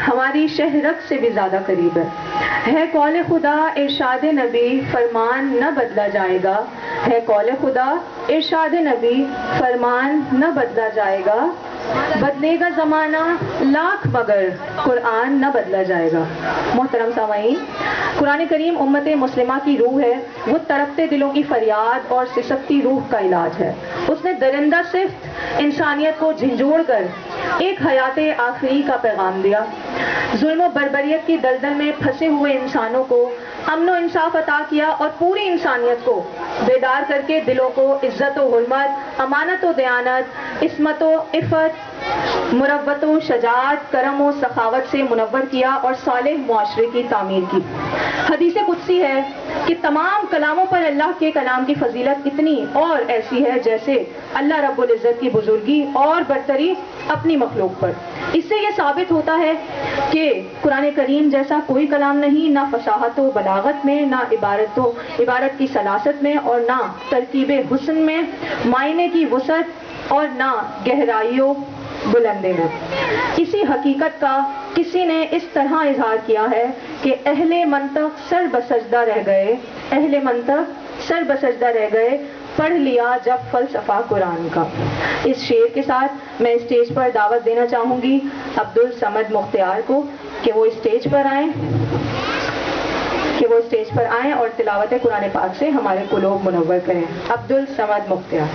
हमारी शहरत से भी ज़्यादा करीब है कौल खुदा इरशाद नबी फरमान न बदला जाएगा, है कौल खुदा इरशाद नबी फरमान न बदला जाएगा, बदलेगा ज़माना लाख मगर कुरान न बदला जाएगा। मोहतरम सामाईन, कुरान करीम उम्मत मुस्लिमा की रूह है, वो तड़पते दिलों की फरियाद और सिसकती रूह का इलाज है। उसने दरिंदा सिर्फ इंसानियत को झंझोड़ कर एक हयात आखिरी का पैगाम दिया। जुल्म बर्बरियत की दलदल में फंसे हुए इंसानों को अमन व इंसाफ अता किया और पूरी इंसानियत को बेदार करके दिलों को इज्जत व हुर्मत, अमानत व दयानत, इस्मत व इफ़त, मुरव्वत व शजाअत, करम व सखावत से मुनव्वर किया और सालेह मुआशरे की तामीर की। हदीस कुदसी है कि तमाम कलामों पर अल्लाह के कलाम की फजीलत इतनी और ऐसी है जैसे अल्लाह रब्बुल इज़्ज़त की बुजुर्गी और बरतरी अपनी मखलूक पर। इससे यह साबित होता है कि कुरान करीम जैसा कोई कलाम नहीं, ना फसाहत व बलागत में, ना इबारत की सलासत में, और ना तरकीब हुस्न में, मायने की वसअत और ना गहराइयों बुलंदी में। इसी हकीकत का किसी ने इस तरह इजहार किया है कि अहले मंतक सर बसजदा रह गए, अहले मंतक सर बसजदा रह गए, पढ़ लिया जब फलसफा कुरान का। इस शेर के साथ मैं स्टेज पर दावत देना चाहूंगी अब्दुल समद मुख्तियार को कि वो स्टेज पर आएं और तिलावत कुरान पाक से हमारे कुलूब मुनव्वर करें। अब्दुल समद मुख्तियार।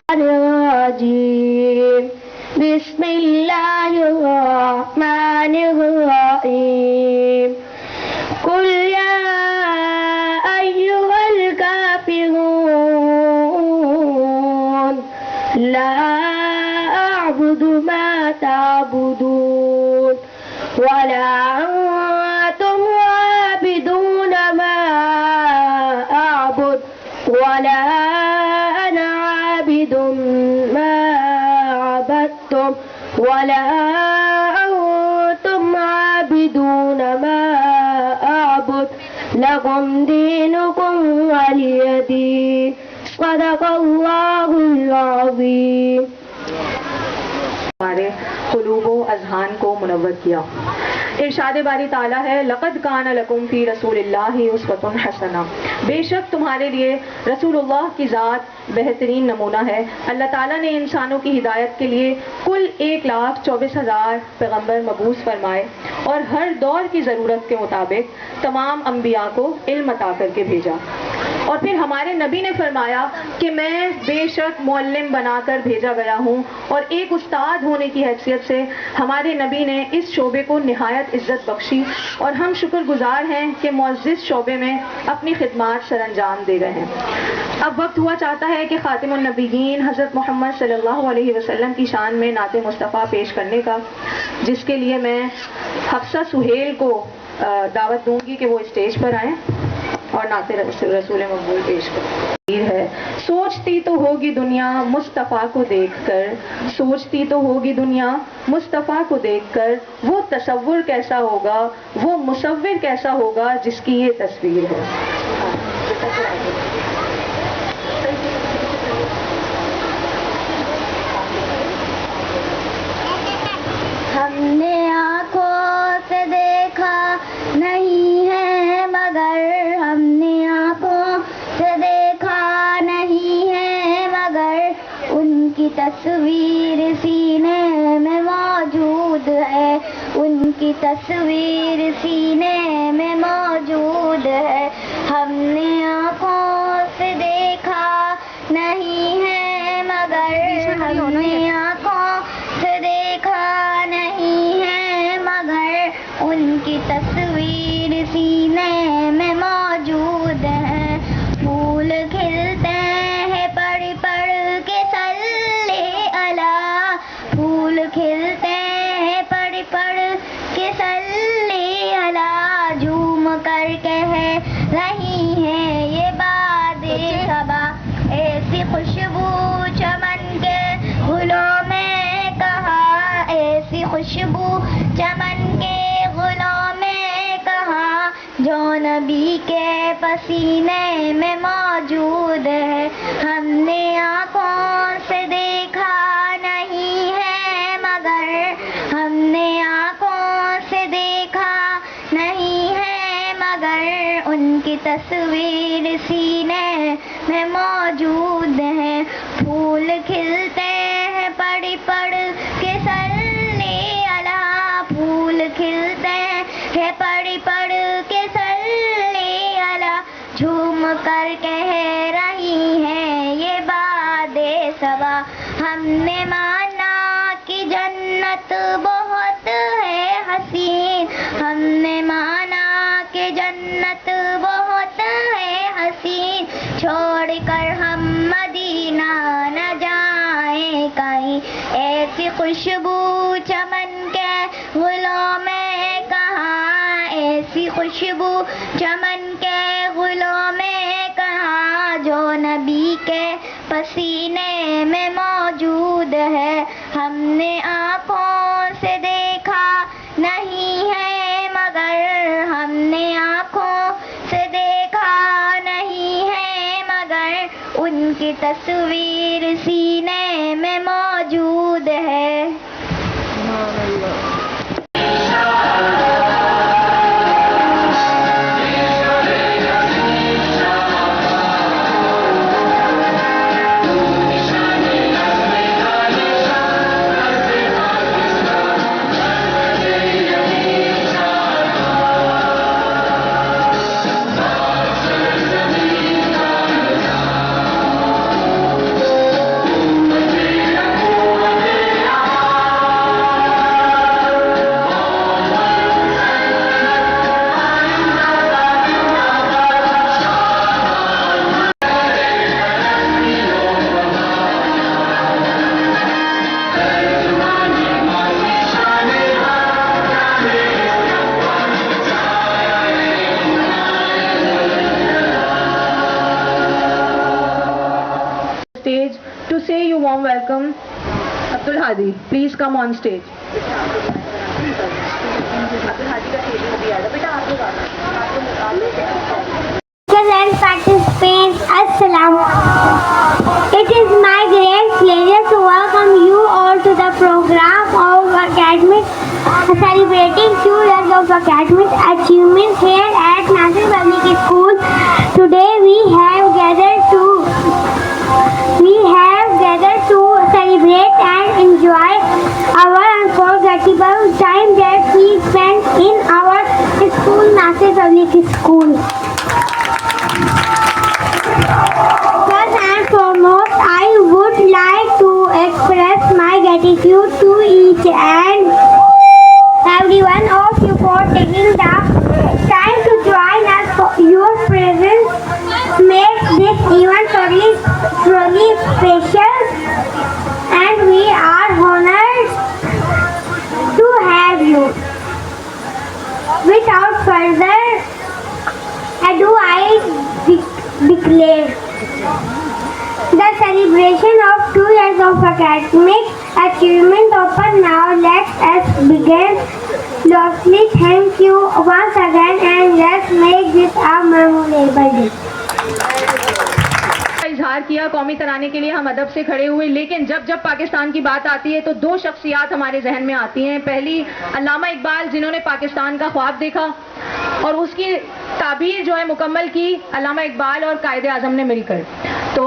बिस्मिल्लाहिर्रहमानिर्रहीम। कुल या अय्युहल काफिरून ला अअबुदु मा तअबुदून वला अंतुम आबिदून मा अअबुद वला अना आबिदुम मा अबदतुम वला अंतुम आबिदून मा अअबुद लकुम दीनुकुम वलिय दीन। सदक़ल्लाहुल अज़ीम। हमारे कुलूबो अज़हान को मुनव्वर किया। इरशाद बारी ताला है, लक़द कान लकुम फ़ी रसूलिल्लाहि उस्वतुन हसना। बेशक तुम्हारे लिए रसूलुल्लाह की ज़ात बेहतरीन नमूना है। अल्लाह ताला ने इंसानों की हिदायत के लिए कुल 1,24,000 पैगम्बर मबूस फरमाए और हर दौर की ज़रूरत के मुताबिक तमाम अम्बिया को इल्म अता करके भेजा। और फिर हमारे नबी ने फरमाया कि मैं बेशक मुअल्लिम बनाकर भेजा गया हूँ, और एक उस्ताद होने की हैसियत से हमारे नबी ने इस शोबे को निहायत इज्जत बख्शी, और हम शुक्रगुजार हैं कि मुअज़्ज़िज़ शोबे में अपनी खिदमत सरअंजाम दे रहे हैं। अब वक्त हुआ चाहता है कि खातिमुन नबीयीन हज़रत मोहम्मद सल्लल्लाहु अलैहि वसल्लम की शान में नाते मुस्तफ़ा पेश करने का, जिसके लिए मैं हफ्सा सुहेल को दावत दूंगी कि वो स्टेज पर आएँ और नाते रसूल मकबूल पेश करें। है सोचती तो होगी दुनिया मुस्तफ़ा को देखकर, सोचती तो होगी दुनिया मुस्तफ़ा को देखकर, वो तसव्वुर कैसा होगा, वो मुसव्विर कैसा होगा जिसकी ये तस्वीर है। हमने आँखों से देखा नहीं है मगर, हमने आँखों से देखा नहीं है मगर, उनकी तस्वीर सीने में मौजूद है, उनकी तस्वीर सीने में मौजूद है। हमने आँखों से देखा नहीं है मगर, हमने आँखों से देखा नहीं है मगर, उनकी तस्वीर सीने में मौजूद है। फूल खिलते हैं पढ़ पढ़ के सल्ले अला, फूल खिलते हैं पढ़ पढ़ के सल्ले अला, झूम कर कह रही है ये बातें सबा, ऐसी खुशबू चमन के गुलों में कहा, ऐसी खुशबू चमन के गुलों में कहा, जो नबी के पसीने में मौजूद है। हमने आँखों से देखा नहीं है मगर, हमने आँखों से देखा उनकी तस्वीर सीने में मौजूद है। फूल खिलते हैं पढ़ पढ़ के सल्ले अला, फूल खिलते हैं पढ़ पढ़ के सल्ले अला। झूम कर कह रही हैं ये बादे सबा, हमने माना कि जन्नत बहुत है हसीन, हमने माना कि जन्नत बहुत है हसीन। छोड़ कर हम मदीना न जाए कहीं, ऐसी खुशबू चमन के गुलों में कहाँ, ऐसी खुशबू चमन के गुलों में कहाँ, जो नबी के पसीने में मौजूद है। हमने आँखों से देखा नहीं है मगर, हमने आँखों से देखा नहीं है मगर, उनकी तस्वीर सीने में मौजूद है। Stage to say you warm welcome Abdul Hadi. Please come on stage. And participants, Assalamu. It is my great pleasure to welcome you all to the program of academic celebrating 2 years of academic achievement here at Nasir Public School. Today we have gathered to celebrate and enjoy our unforgettable time that we spent in our school, Nasir Public School. First and foremost, I would like to express my gratitude to each and every one of you for taking the time to join us. Your presence makes this event truly special, and we are honored to have you. Without further ado, I declare the celebration of 2 years of academic achievement open now. Let us begin. Lastly, thank you once again, and let's make this a memorable day. इजहार किया कौमी तराने के लिए हम अदब से खड़े हुए, लेकिन जब जब पाकिस्तान की बात आती है तो 2 शख्सियात हमारे जहन में आती हैं। पहली अल्लामा इकबाल, जिन्होंने पाकिस्तान का ख्वाब देखा और उसकी ताबीर जो है मुकम्मल की अल्लामा इकबाल और कायदे आज़म ने मिलकर। तो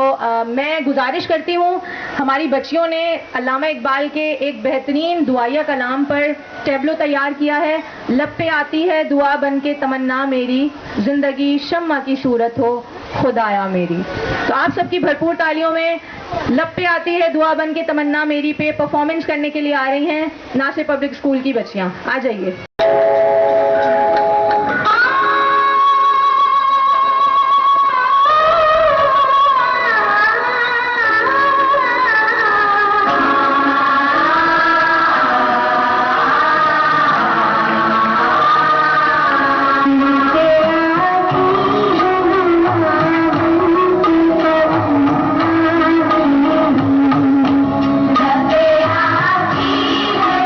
मैं गुजारिश करती हूँ, हमारी बच्चियों ने अल्लामा इकबाल के एक बेहतरीन दुआया कलाम पर टैबलो तैयार किया है। लब पे आती है दुआ बन के तमन्ना मेरी, जिंदगी शम्मा की सूरत हो खुदाया मेरी। तो आप सबकी भरपूर तालियों में लब पे आती है दुआ बन के तमन्ना मेरी पे परफॉर्मेंस करने के लिए आ रही हैं नासिर पब्लिक स्कूल की बच्चियां। आ जाइए।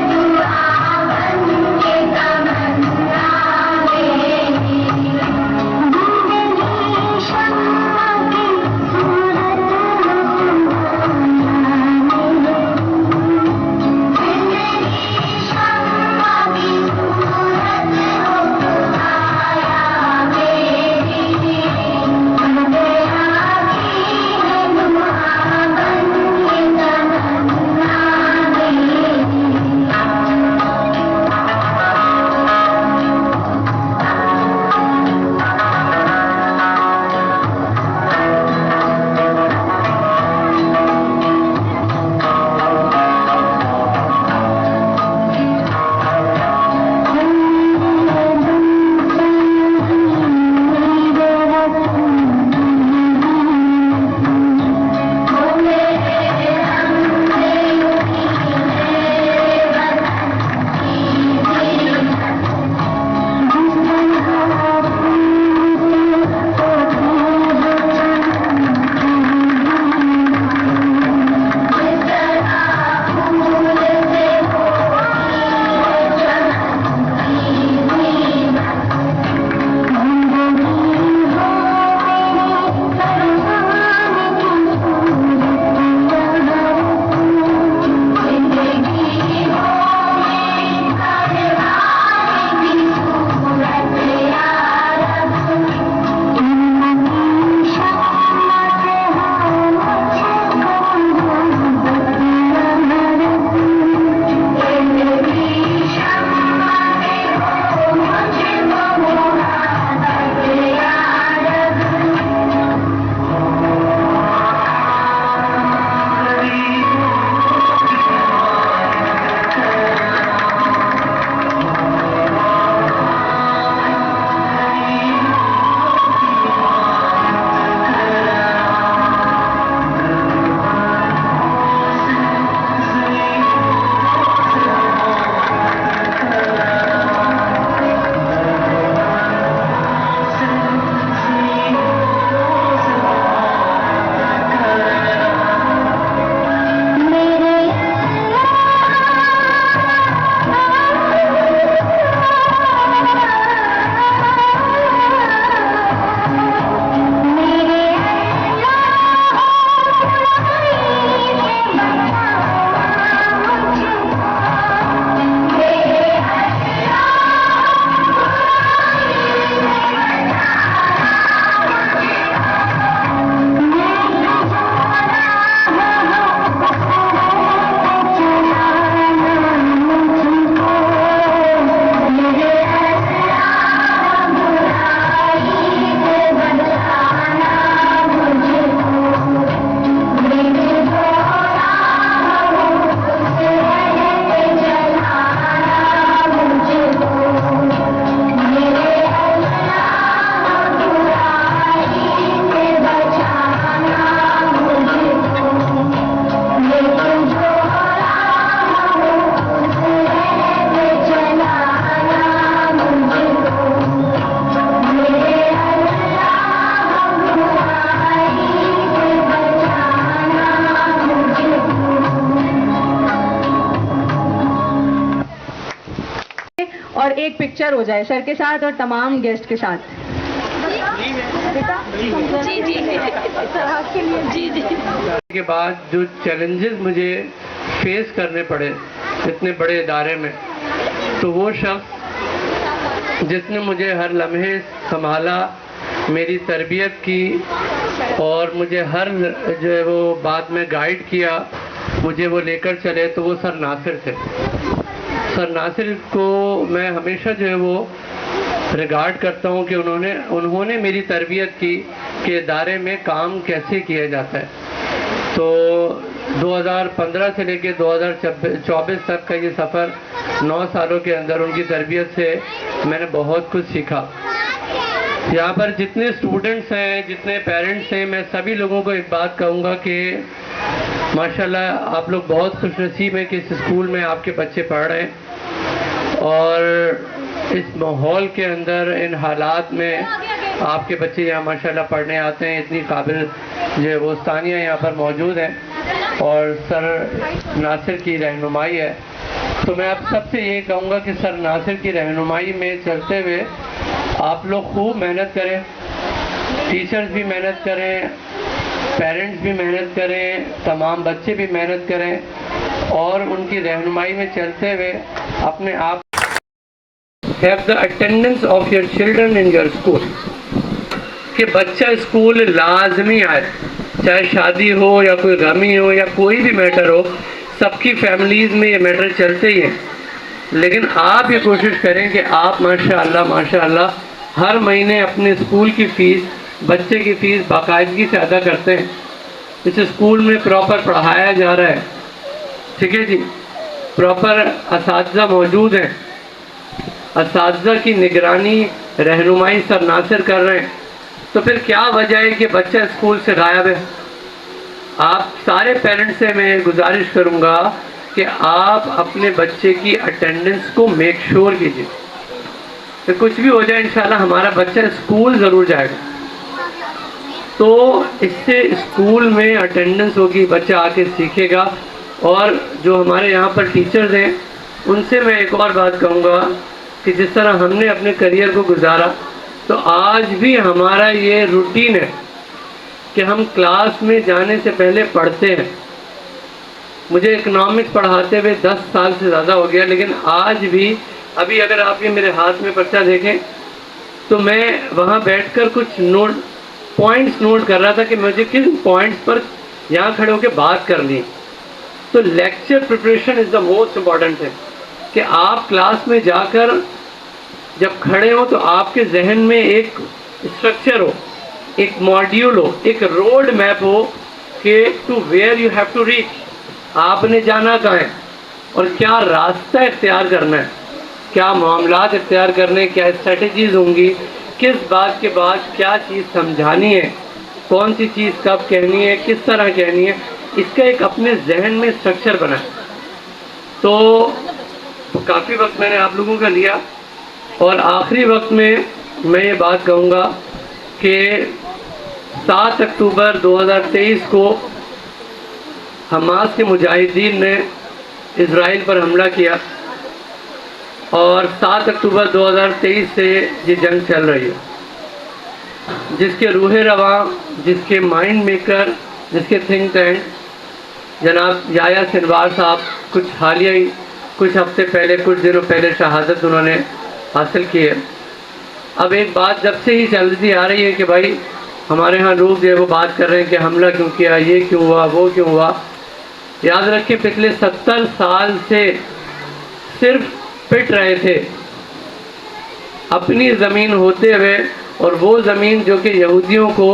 दुआ बन के तमन्ना पिक्चर हो जाए सर के साथ और तमाम गेस्ट के साथ। के बाद जो चैलेंजेस मुझे फेस करने पड़े इतने बड़े इदारे में, तो वो शख्स जिसने मुझे हर लम्हे संभाला, मेरी तरबियत की और मुझे हर जो है वो बात में गाइड किया, मुझे वो लेकर चले, तो वो सर नासिर थे। सर नासिर को मैं हमेशा जो है वो रिगार्ड करता हूँ कि उन्होंने मेरी तरबियत की कि इदारे में काम कैसे किया जाता है। तो 2015 से लेकर 2024 तक का ये सफ़र 9 सालों के अंदर उनकी तरबियत से मैंने बहुत कुछ सीखा। यहाँ पर जितने स्टूडेंट्स हैं, जितने पेरेंट्स हैं, मैं सभी लोगों को एक बात कहूँगा कि माशाल्लाह आप लोग बहुत खुशनसीब हैं कि इस स्कूल में आपके बच्चे पढ़ रहे हैं और इस माहौल के अंदर, इन हालात में आपके बच्चे यहाँ माशाल्लाह पढ़ने आते हैं। इतनी काबिल जो है वो उस्तानियाँ यहाँ पर मौजूद हैं और सर नासिर की रहनुमाई है। तो मैं आप सबसे ये कहूँगा कि सर नासिर की रहनुमाई में चलते हुए आप लोग खूब मेहनत करें, टीचर्स भी मेहनत करें, पेरेंट्स भी मेहनत करें, तमाम बच्चे भी मेहनत करें और उनकी रहनुमाई में चलते हुए अपने आप have the attendance of your children in your school, कि बच्चा स्कूल लाजमी आए, चाहे शादी हो या कोई गमी हो या कोई भी मैटर हो, सबकी फैमिलीज़ में ये मैटर चलते ही हैं। लेकिन आप ये कोशिश करें कि आप माशाअल्लाह हर महीने अपने स्कूल की फ़ीस, बच्चे की फ़ीस बाकायदगी से अदा करते हैं। इस स्कूल में प्रॉपर पढ़ाया जा रहा है, ठीक है जी, प्रॉपर असातिज़ा मौजूद हैं, असातिज़ा की निगरानी रहनुमाई सर नासिर कर रहे हैं। तो फिर क्या वजह है कि बच्चा स्कूल से गायब है? आप सारे पेरेंट्स से मैं गुजारिश करूंगा कि आप अपने बच्चे की अटेंडेंस को मेक श्योर कीजिए। तो कुछ भी हो जाए इंशाल्लाह हमारा बच्चा स्कूल ज़रूर जाएगा। तो इससे स्कूल में अटेंडेंस होगी, बच्चा आके सीखेगा। और जो हमारे यहाँ पर टीचर्स हैं उनसे मैं एक और बात कहूँगा कि जिस तरह हमने अपने करियर को गुजारा, तो आज भी हमारा ये रूटीन है कि हम क्लास में जाने से पहले पढ़ते हैं। मुझे इकोनॉमिक्स पढ़ाते हुए 10 साल से ज़्यादा हो गया, लेकिन आज भी अभी अगर आप ये मेरे हाथ में पर्चा देखें तो मैं वहाँ बैठकर कुछ पॉइंट्स नोट कर रहा था कि मुझे किन पॉइंट्स पर यहाँ खड़े होकर बात करनी। तो lecture preparation is the most important है कि आप क्लास में जाकर जब खड़े हो तो आपके जहन में एक स्ट्रक्चर हो, एक मॉड्यूल हो, एक रोड मैप हो कि to where you have to reach, आपने जाना कहाँ है और क्या रास्ता इख्तियार करना है, क्या मामलात इख्तियार करने, क्या स्ट्रेटजीज़ होंगी, किस बात के बाद क्या चीज़ समझानी है, कौन सी चीज़ कब कहनी है, किस तरह कहनी है, इसका एक अपने जहन में स्ट्रक्चर बना। तो काफ़ी वक्त मैंने आप लोगों का लिया और आखिरी वक्त में मैं ये बात कहूँगा कि 7 अक्टूबर 2023 को हमास के मुजाहिदीन ने इज़राइल पर हमला किया और 7 अक्टूबर 2023 से ये जंग चल रही है, जिसके रूहे रवां, जिसके माइंड मेकर, जिसके थिंक टैंक जनाब याया सिनवार साहब कुछ हफ्ते पहले, कुछ दिनों पहले शहादत उन्होंने हासिल की है। अब एक बात जब से ही चलती आ रही है कि भाई हमारे यहाँ लोग जो है वो बात कर रहे हैं कि हमला क्यों किया, ये क्यों हुआ, वो क्यों हुआ। याद रखें पिछले 70 साल से सिर्फ पिट रहे थे अपनी ज़मीन होते हुए, और वो ज़मीन जो कि यहूदियों को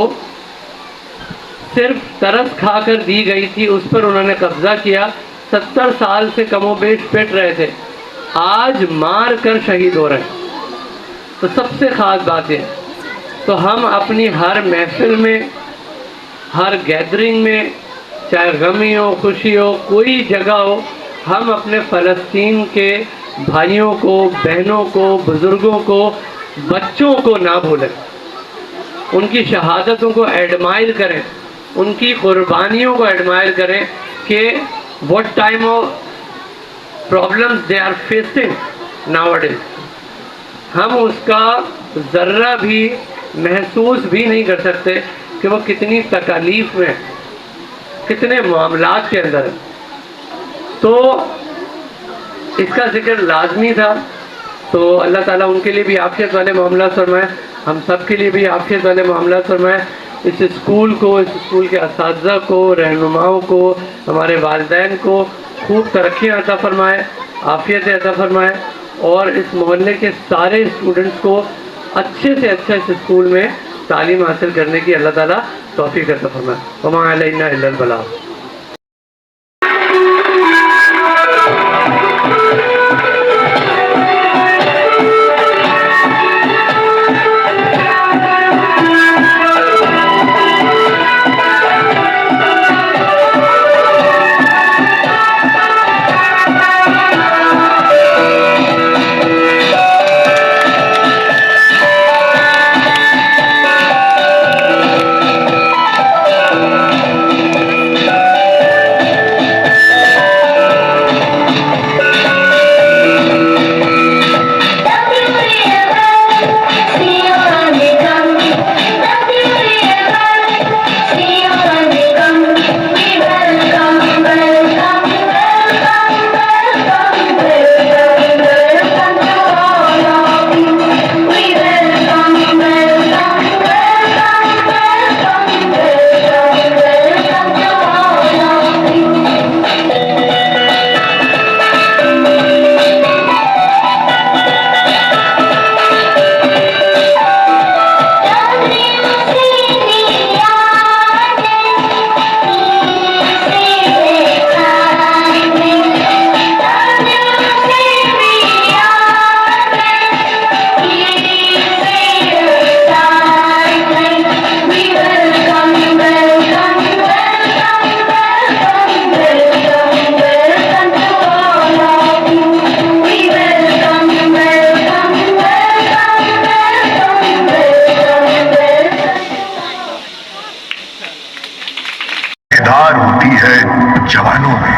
सिर्फ तरस खाकर दी गई थी उस पर उन्होंने कब्ज़ा किया। 70 साल से कमोबेश पिट रहे थे, आज मार कर शहीद हो रहे हैं। तो सबसे ख़ास बात है, तो हम अपनी हर महफिल में, हर गैदरिंग में, चाहे गमी हो, खुशी हो, कोई जगह हो, हम अपने फ़लस्तीन के भाइयों को, बहनों को, बुज़ुर्गों को, बच्चों को ना भूलें, उनकी शहादतों को एडमायर करें, उनकी कुर्बानियों को एडमायर करें कि what type of problems they are facing nowadays. हम उसका ज़र्रा भी महसूस भी नहीं कर सकते कि वो कितनी तकालीफ में, कितने मामलात के अंदर है। तो इसका जिक्र लाजमी था। तो अल्लाह ताला उनके लिए भी आफियत वाले मामला फरमाए, हम सब के लिए भी आफियत वाले मामला फरमाए। इस स्कूल को, इस स्कूल के असातिज़ा को, रहनुमाओं को, हमारे वालिदैन को खूब तरक्कियाँ अता फरमाए, आफियत अता फरमाए, और इस मोहल्ले के सारे स्टूडेंट्स को अच्छे से अच्छा इस स्कूल में तालीम हासिल करने की अल्लाह ताला तौफीक अता फरमाए। वमा अलैना इल्लल बलाग। बेदार होती है जवानों में,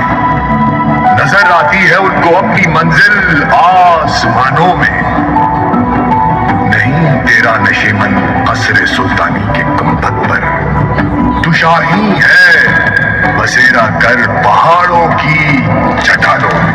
नजर आती है उनको अपनी मंजिल आसमानों में। नहीं तेरा नशेमन असरे सुल्तानी के गुंबद पर, तू शाही है बसेरा कर पहाड़ों की चट्टानों में।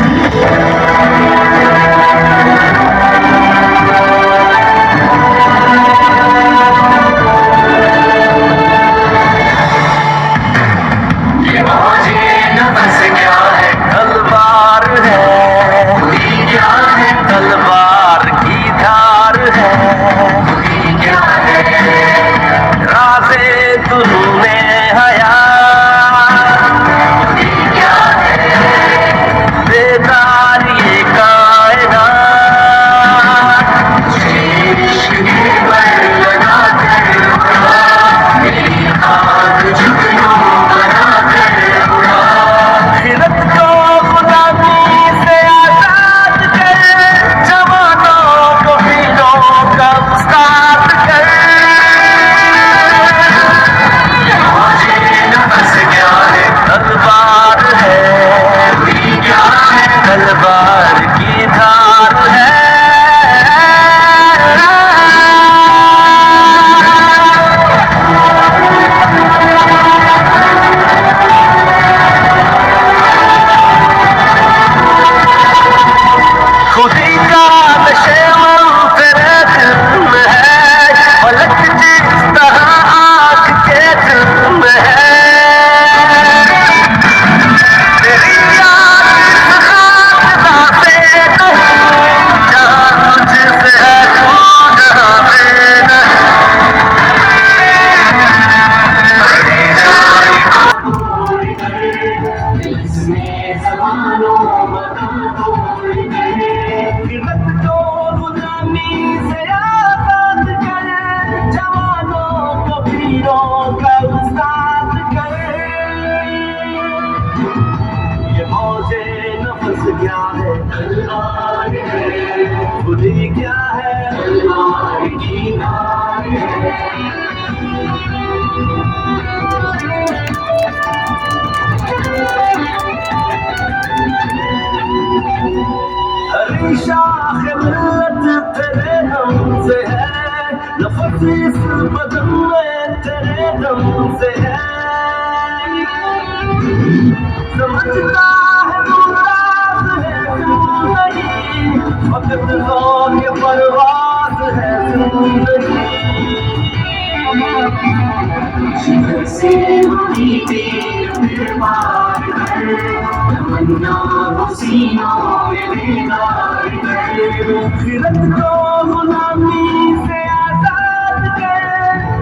से है, नफस इस बदन में तेरे दम से है। समझता है तू राज है जिंदगी, वक्त और ये परवाज़ है जिंदगी। से होनी तेरे पार कर, तमन्ना को सीनों में बेदार कर। फिरत को गुलामी से आजाद कर,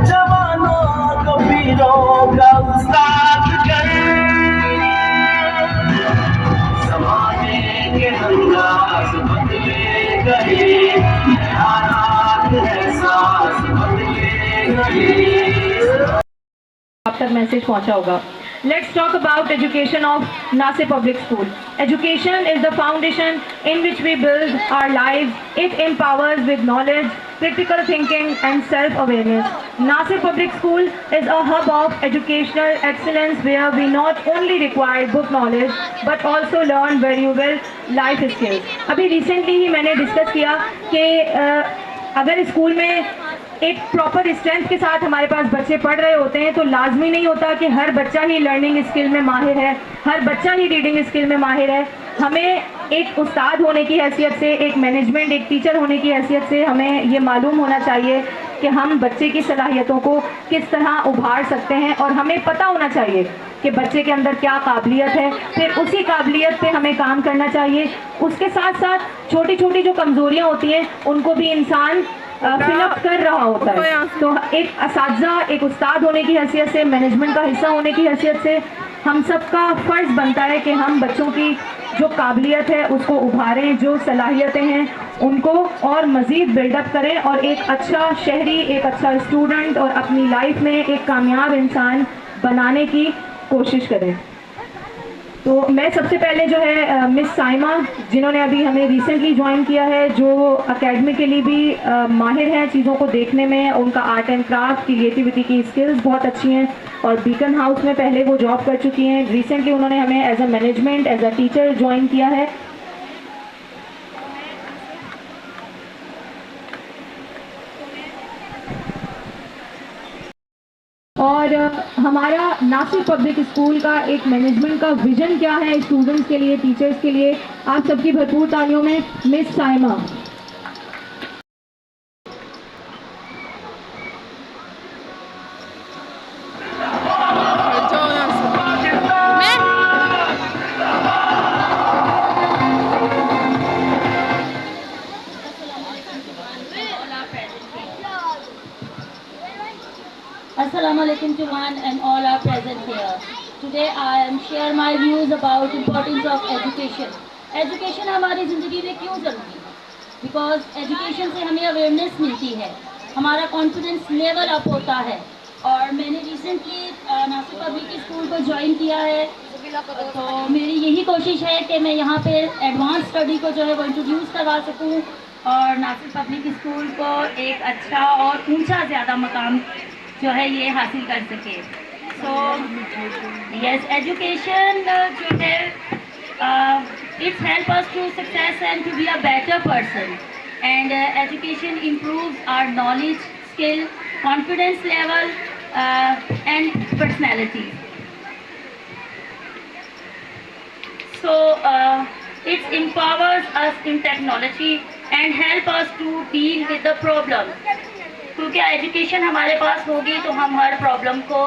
जवानों को पीरों का उस्ताद कर। ज़माने के अंदाज़ बदले गए, हालात एहसास बदले गए। आप तक मैसेज पहुंचा होगा। Let's talk about education of Nasir Public School. Education is the foundation in which we build our lives. It empowers with knowledge, critical thinking and self-awareness. Nasir Public School is a hub of educational excellence where we not only require book knowledge but also learn valuable life skills. अभी recently ही मैंने discuss किया कि अगर school में एक proper strength के साथ हमारे पास बच्चे पढ़ रहे होते हैं तो लाजमी नहीं होता कि हर बच्चा ही लर्निंग स्किल में माहिर है, हर बच्चा ही रीडिंग स्किल में माहिर है। हमें एक उस्ताद होने की हैसियत से, एक मैनेजमेंट, एक टीचर होने की हैसियत से हमें ये मालूम होना चाहिए कि हम बच्चे की सलाहियतों को किस तरह उभार सकते हैं और हमें पता होना चाहिए कि बच्चे के अंदर क्या काबिलियत है, फिर उसी काबिलियत पे हमें काम करना चाहिए। उसके साथ साथ छोटी छोटी जो कमज़ोरियाँ होती हैं उनको भी इंसान फिलअप कर रहा होता है। तो एक असातिज़ा, एक उस्ताद होने की हैसियत से, मैनेजमेंट का हिस्सा होने की हैसियत से हम सबका फ़र्ज़ बनता है कि हम बच्चों की जो काबिलियत है उसको उभारें, जो सलाहियतें हैं उनको और मज़ीद बिल्डअप करें और एक अच्छा शहरी, एक अच्छा स्टूडेंट और अपनी लाइफ में एक कामयाब इंसान बनाने की कोशिश करें। तो मैं सबसे पहले जो है मिस साइमा, जिन्होंने अभी हमें रिसेंटली ज्वाइन किया है, जो एकेडमिकली भी माहिर हैं चीज़ों को देखने में, उनका आर्ट एंड क्राफ्ट, क्रिएटिविटी की स्किल्स बहुत अच्छी हैं और बीकन हाउस में पहले वो जॉब कर चुकी हैं। रिसेंटली उन्होंने हमें as a management, as a teacher join किया है। और हमारा नासिर पब्लिक स्कूल का एक मैनेजमेंट का विजन क्या है स्टूडेंट्स के लिए, टीचर्स के लिए, आप सबकी भरपूर तालियों में miss Saima. Assalamu alaikum to one and all are present here. Today I am share my views about importance of education. Education हमारी ज़िंदगी में क्यों ज़रूरी है? Because education से हमें awareness मिलती है, हमारा confidence level up होता है। और मैंने recently नासिर पब्लिक स्कूल को ज्वाइन किया है, तो मेरी यही कोशिश है कि मैं यहाँ पे एडवांस स्टडी को जो है वो इंट्रोड्यूस करवा सकूँ और नासिर पब्लिक स्कूल को एक अच्छा और ऊंचा ज़्यादा मकाम जो है ये हासिल कर सके। सो यस, एजुकेशन जो है it's help us to success and to be a better person and education improves our knowledge, skill, confidence level and personality. So it's empowers us in technology and help us to deal with the problem. क्योंकि education हमारे पास होगी तो हम हर problem को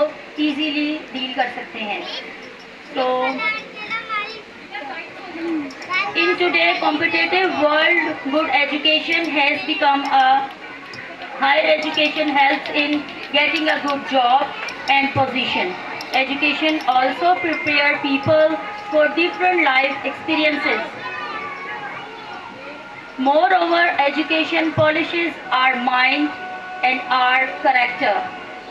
easily deal कर सकते हैं। तो in today competitive world, good education has become a higher education helps in getting a good job and position. Education also prepare people for different life experiences. Moreover, education polishes our mind and our character.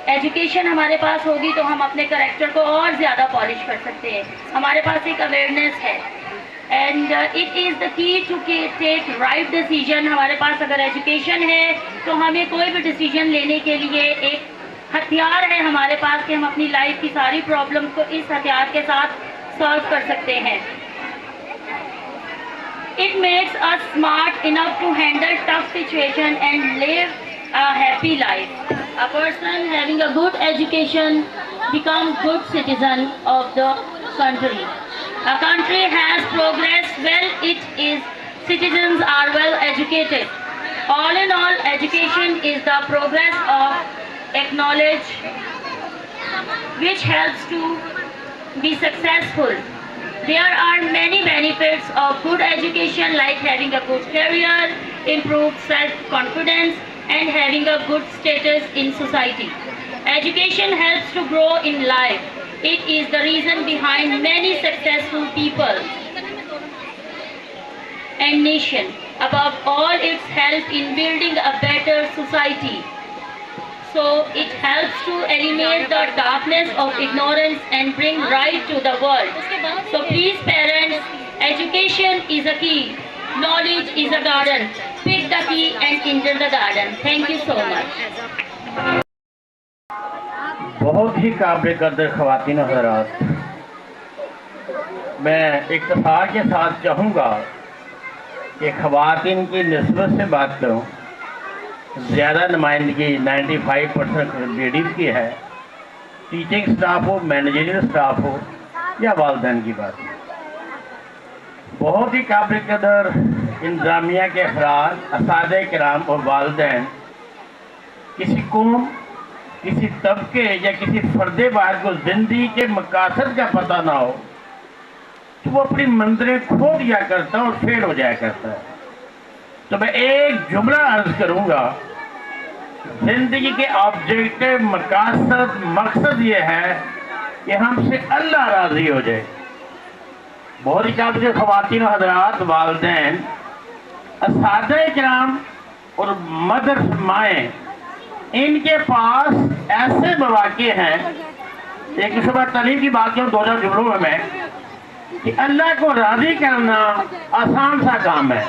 Education हमारे पास होगी तो हम अपने character को और ज़्यादा polish कर सकते हैं। हमारे पास एक अवेयरनेस है and it is the key to take right decision. हमारे पास अगर एजुकेशन है तो हमें कोई भी डिसीजन लेने के लिए एक हथियार है हमारे पास कि हम अपनी लाइफ की सारी प्रॉब्लम को इस हथियार के साथ सॉल्व कर सकते हैं। It makes us smart enough to handle tough situations and live a happy life. A person having a good education becomes good citizen of the country. A country has progressed well its citizens are well educated. All in all, education is the progress of knowledge which helps to be successful. There are many benefits of good education like having a good career, improved self-confidence and having a good status in society. Education helps to grow in life. It is the reason behind many successful people and nation. Above all, it helps in building a better society. So it helps to eliminate the darkness of ignorance and bring light to the world. So please parents, education is a key. Knowledge is a garden. Pick the key and enter the garden. Thank you so much. बहुत ही काबिल कदर ख़वातीन और हज़रात, मैं इख्तिसार के साथ चाहूँगा कि ख़वातीन की निस्बत से बात करूँ। ज़्यादा नुमाइंदगी 95% लेडीज़ की है, टीचिंग स्टाफ हो, मैनेजरियल स्टाफ हो या वालिदैन की बात। बहुत ही काबिल कदर इंतज़ामिया के अफराद, असातिज़े किराम और वालिदैन किसी कौम, किसी तबके या किसी फ़र्द वाहिद को ज़िंदगी के मकासद का पता ना हो तो वो अपनी मंज़िलें खो दिया करता है और फेल हो जाया करता है। तो मैं एक जुमला अर्ज करूँगा, ज़िंदगी के ऑब्जेक्टिव, मकसद ये है कि हमसे अल्लाह राज़ी हो जाए। बहुत ही काबिल ख़वातीन और हज़रात, वालिदैन, असातिज़े किराम और मदर माएँ, इनके पास ऐसे मौक़े हैं। एक शुबा तालीम की बात करूँ 2 जुमलों में मैं, कि अल्लाह को राज़ी करना आसान सा काम है।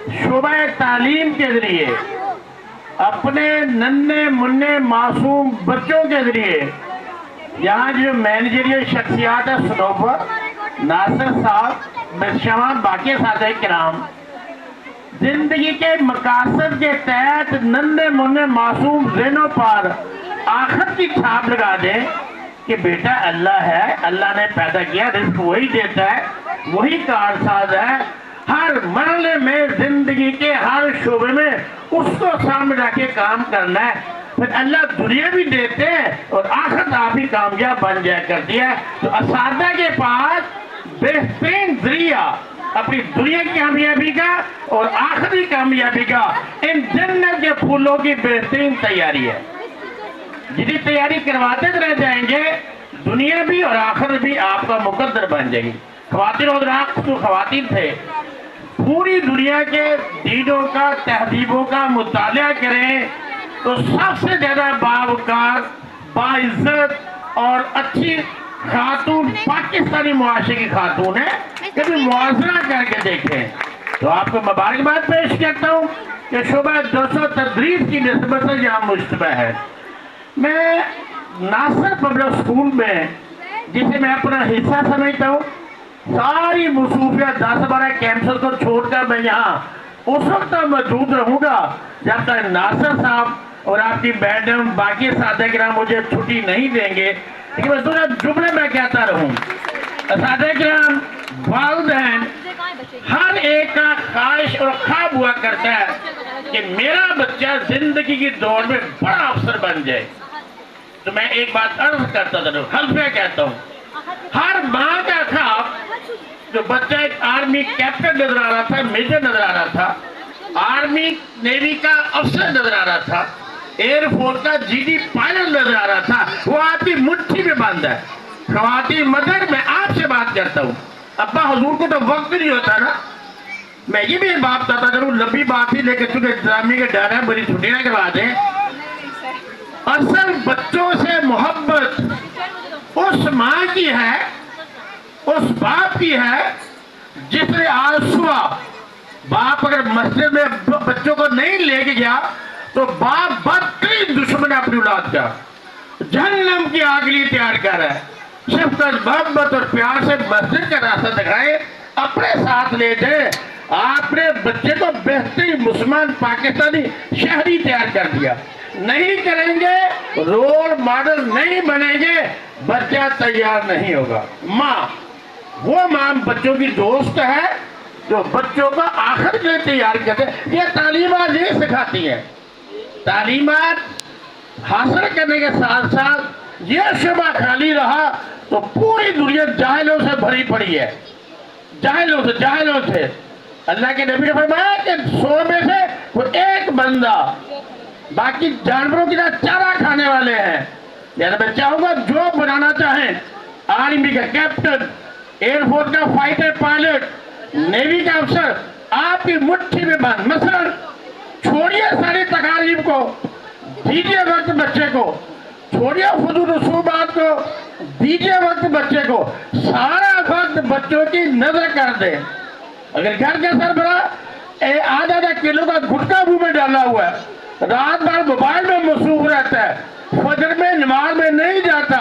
शुबा तालीम के ज़रिए अपने नन्हे मुन्ने मासूम बच्चों के ज़रिए यहाँ जो मैनेजरियल शख्सियात है, सनोवर, नासिर साहब, मिर्शवा, बाकी साथी किराम, जिंदगी के मकासद के तहत नन्हे मुन्ने मासूम ज़हनों पर आखिरत की छाप लगा दें कि बेटा अल्लाह है, अल्लाह ने पैदा किया, रिज़्क़ वही देता है, वही कारसाज है। हर मरहले में, जिंदगी के हर शोबे में उसको सामने रख के काम करना है, फिर अल्लाह दुनिया भी देते हैं और आखिरत आप ही कामयाब बन जाया करती है। तो असातिज़ा के पास बेहतरीन ज़रिया अपनी दुनिया की कामयाबी का और आखिरी कामयाबी का इन जन्नत के फूलों की बेहतरीन तैयारी है। जितनी तैयारी करवाते रह जाएंगे, दुनिया भी और आखिरत भी आपका मुकद्दर बन जाएगी। ख़वातीन और ख़वातीन थे, पूरी दुनिया के दीनों का, तहजीबों का मुताला करें तो सबसे ज़्यादा बावकार, बाइज्जत और अच्छी खातून पाकिस्तानी मुआशरे की खातून है। कभी मुआवजा करके देखें तो आपको मुबारकबाद पेश करता हूँ कि शुबा 200 तदरीस की निस्बत से यहाँ मुश्तबा है। मैं नासिर पब्लिक स्कूल में, जिसे मैं अपना हिस्सा समझता हूँ, सारी मसरूफियत 10-12 कैंपस को छोड़कर मैं यहाँ उस वक्त मौजूद रहूँगा जब तक नासिर साहब और आपकी मैडम, बाकी साथी किराम मुझे छुट्टी नहीं देंगे। लेकिन मैं 2 जुमले में कहता रहूँ, साथी किराम, वालिदैन, हर एक का ख्वाहिश और ख्वाब हुआ करता है कि मेरा बच्चा जिंदगी की दौड़ में बड़ा अफसर बन जाए। तो मैं एक बात अर्ज करता था, हल्फे कहता हूँ, हर माँ का ख्वाब, जो बच्चा एक आर्मी कैप्टन नजर आ रहा था, मेजर नजर आ रहा था, आर्मी नेवी का अफसर नजर आ रहा था, एयरफोर्स का जीडी पायलट नजर आ रहा था, वो आपकी मुट्ठी में बंद है। ख़वातीन मदर, मैं आपसे बात करता हूँ, अब्बा हुजूर को तो वक्त नहीं होता ना। मैं ये भी बात करता जरूर, लंबी बात ही, लेकिन चूंकि इंतजामिया के डर है, बड़ी छुट्टियां करवा दें। असल बच्चों से मोहब्बत उस माँ की है, उस बाप की है, जिसने आज सुबह बाप अगर मस्जिद में बच्चों को नहीं लेके गया तो बाप बदतरीन दुश्मन अपनी औलाद का, जहन्नम की आग लिए तैयार कर रहा है। शफ़क़त, मोहब्बत और प्यार से मस्जिद का रास्ता दिखाए, अपने साथ ले जाए, आपने बच्चे को बेहतरीन मुसलमान पाकिस्तानी शहरी तैयार कर दिया। नहीं करेंगे, रोल मॉडल नहीं बनेंगे, बच्चा तैयार नहीं होगा। माँ, वो माँ बच्चों की दोस्त है जो बच्चों को आखिर के लिए तैयार करते। ये तालीमात ये सिखाती है। तालीमात हासिल करने के साथ साथ ये शुबा खाली रहा तो पूरी दुनिया जाहिलों से भरी पड़ी है। जाहिलों से अल्लाह के नबी ने फरमाया कि 100 में से वो एक बंदा, बाकी जानवरों की तरह चारा खाने वाले हैं। यानी मैं चाहूंगा जो बनाना चाहें, आर्मी का कैप्टन, एयरफोर्स का फाइटर पायलट, नेवी का अफसर, आपकी मुट्ठी में बंद। मसलन छोड़िए सारी तकारीफ को, दीजिए वक्त बच्चे को, छोड़िए फुजूल रसूमात को, दीजिए वक्त बच्चे को। सारा वक्त बच्चों की नजर कर दे। अगर घर के सरबराह आधा किलो का गुटखा मुंह में डाला हुआ है, रात भर मोबाइल में मसरूफ रहता है, फजर में नमाज में नहीं जाता,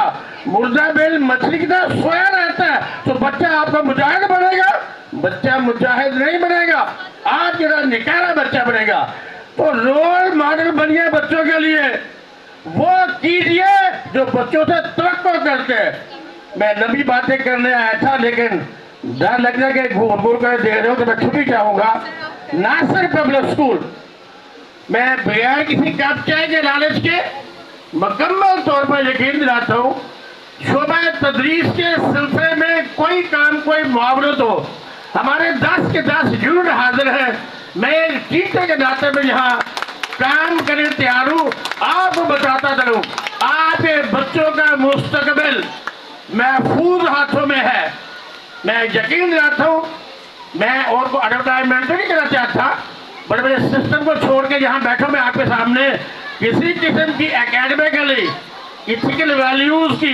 मुर्दा बेल मछली की तरह सोया रहता है, तो बच्चा आपका मुजाहिद बनेगा? बच्चा मुजाहिद नहीं बनेगा, आप जरा निकारा बच्चा बनेगा। तो रोल मॉडल बनिए बच्चों के लिए, वो कीजिए जो बच्चों से तवक्को करते हैं। मैं लंबी बातें करने आया था, लेकिन डर लग रहा है कि घूर कर दे रहे हो तो मैं छुट्टी चाहूंगा। नासिर पब्लिक स्कूल, मैं बगैर किसी कप चाय के लालच के मुकम्मल तौर पर यकीन दिलाता हूँ, शोबा तदरीस के सिलसिले में कोई काम, कोई मुआवरत हो, हमारे 10 के 10 यूनिट हाजिर है। मैं एक टीचर के नाते में यहाँ काम करने तैयार हूँ। आपको बताता चलूँ, आपके बच्चों का मुस्तकबिल महफूज हाथों में है। मैं यकीन दिलाता हूँ, मैं और को एडवर्टाइजमेंट नहीं करना चाहता, बड़े बड़े सिस्टम को छोड़ के यहाँ बैठो मैं आपके सामने, किसी किस्म की एकेडमिकली, इथिकल वैल्यूज की,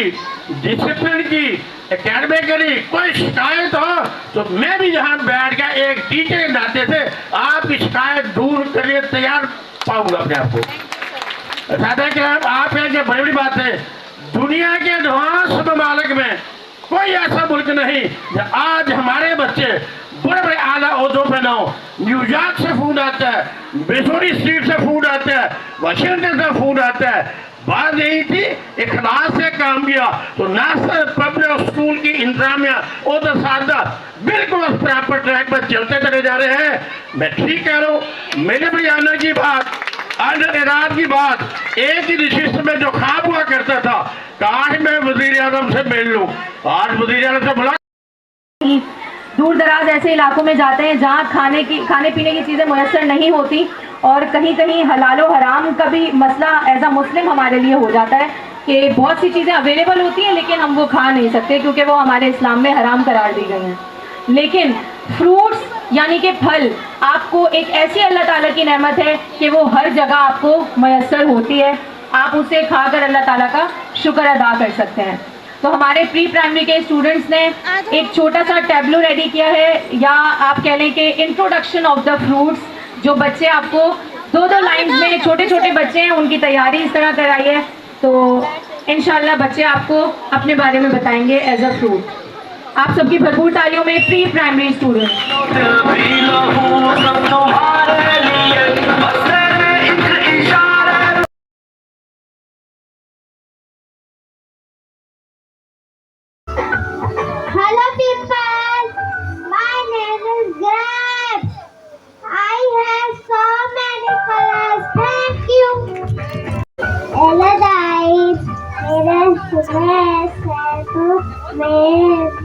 डिसिप्लिन की, एकेडमिकली कोई शिकायत हो तो मैं भी यहाँ बैठ कर एक टीचर के नाते से आपकी शिकायत दूर करने तैयार पाऊंगा अपने आप को। आप ये बड़ी बड़ी बात है, दुनिया के एडवांस ममालिक में कोई ऐसा मुल्क नहीं जो आज हमारे बच्चे बड़े बड़े आला ओहदों पे ना हो। न्यूयॉर्क से फूड आता है, मिसूरी स्ट्रीट से फूड आता है, वाशिंगटन से फूड आता है। बात यही थी, इखलास से काम किया तो नासिर पब्लिक स्कूल की इंतजामिया और सादा बिल्कुल उस प्रॉपर ट्रैक पर चलते चले जा रहे हैं। मैं ठीक कह रहा हूँ। मेरे भी आने की बात, इराद की बात, एक ही नशिस्त में जो ख्वाब हुआ करता था, काश मैं वजीर आजम से मिल लूँ। आज वजीर आजम से मुलाकात, दूर दराज ऐसे इलाकों में जाते हैं जहाँ खाने पीने की चीज़ें मुयस्सर नहीं होती, और कहीं कहीं हलालो हराम का भी मसला एज अ मुस्लिम हमारे लिए हो जाता है कि बहुत सी चीज़ें अवेलेबल होती हैं लेकिन हम वो खा नहीं सकते क्योंकि वो हमारे इस्लाम में हराम करार दी गई हैं। लेकिन फ्रूट्स यानी कि फल आपको एक ऐसी अल्लाह ताला की नेमत है कि वो हर जगह आपको मुयस्सर होती है। आप उसे खाकर अल्लाह ताला का शुक्र अदा कर सकते हैं। तो हमारे प्री प्राइमरी के स्टूडेंट्स ने एक छोटा सा टैब्लो रेडी किया है, या आप कह लें कि इंट्रोडक्शन ऑफ द फ्रूट्स, जो बच्चे आपको 2-2 लाइन्स में, छोटे छोटे बच्चे हैं उनकी तैयारी इस तरह कराई है। तो इंशाल्लाह बच्चे आपको अपने बारे में बताएंगे एज अ फ्रूट। आप सबकी भरपूर तालियों में pre primary student. Hello people, my name is Grab. I have so many colors, thank you. Hello guys, मेरा सुबह से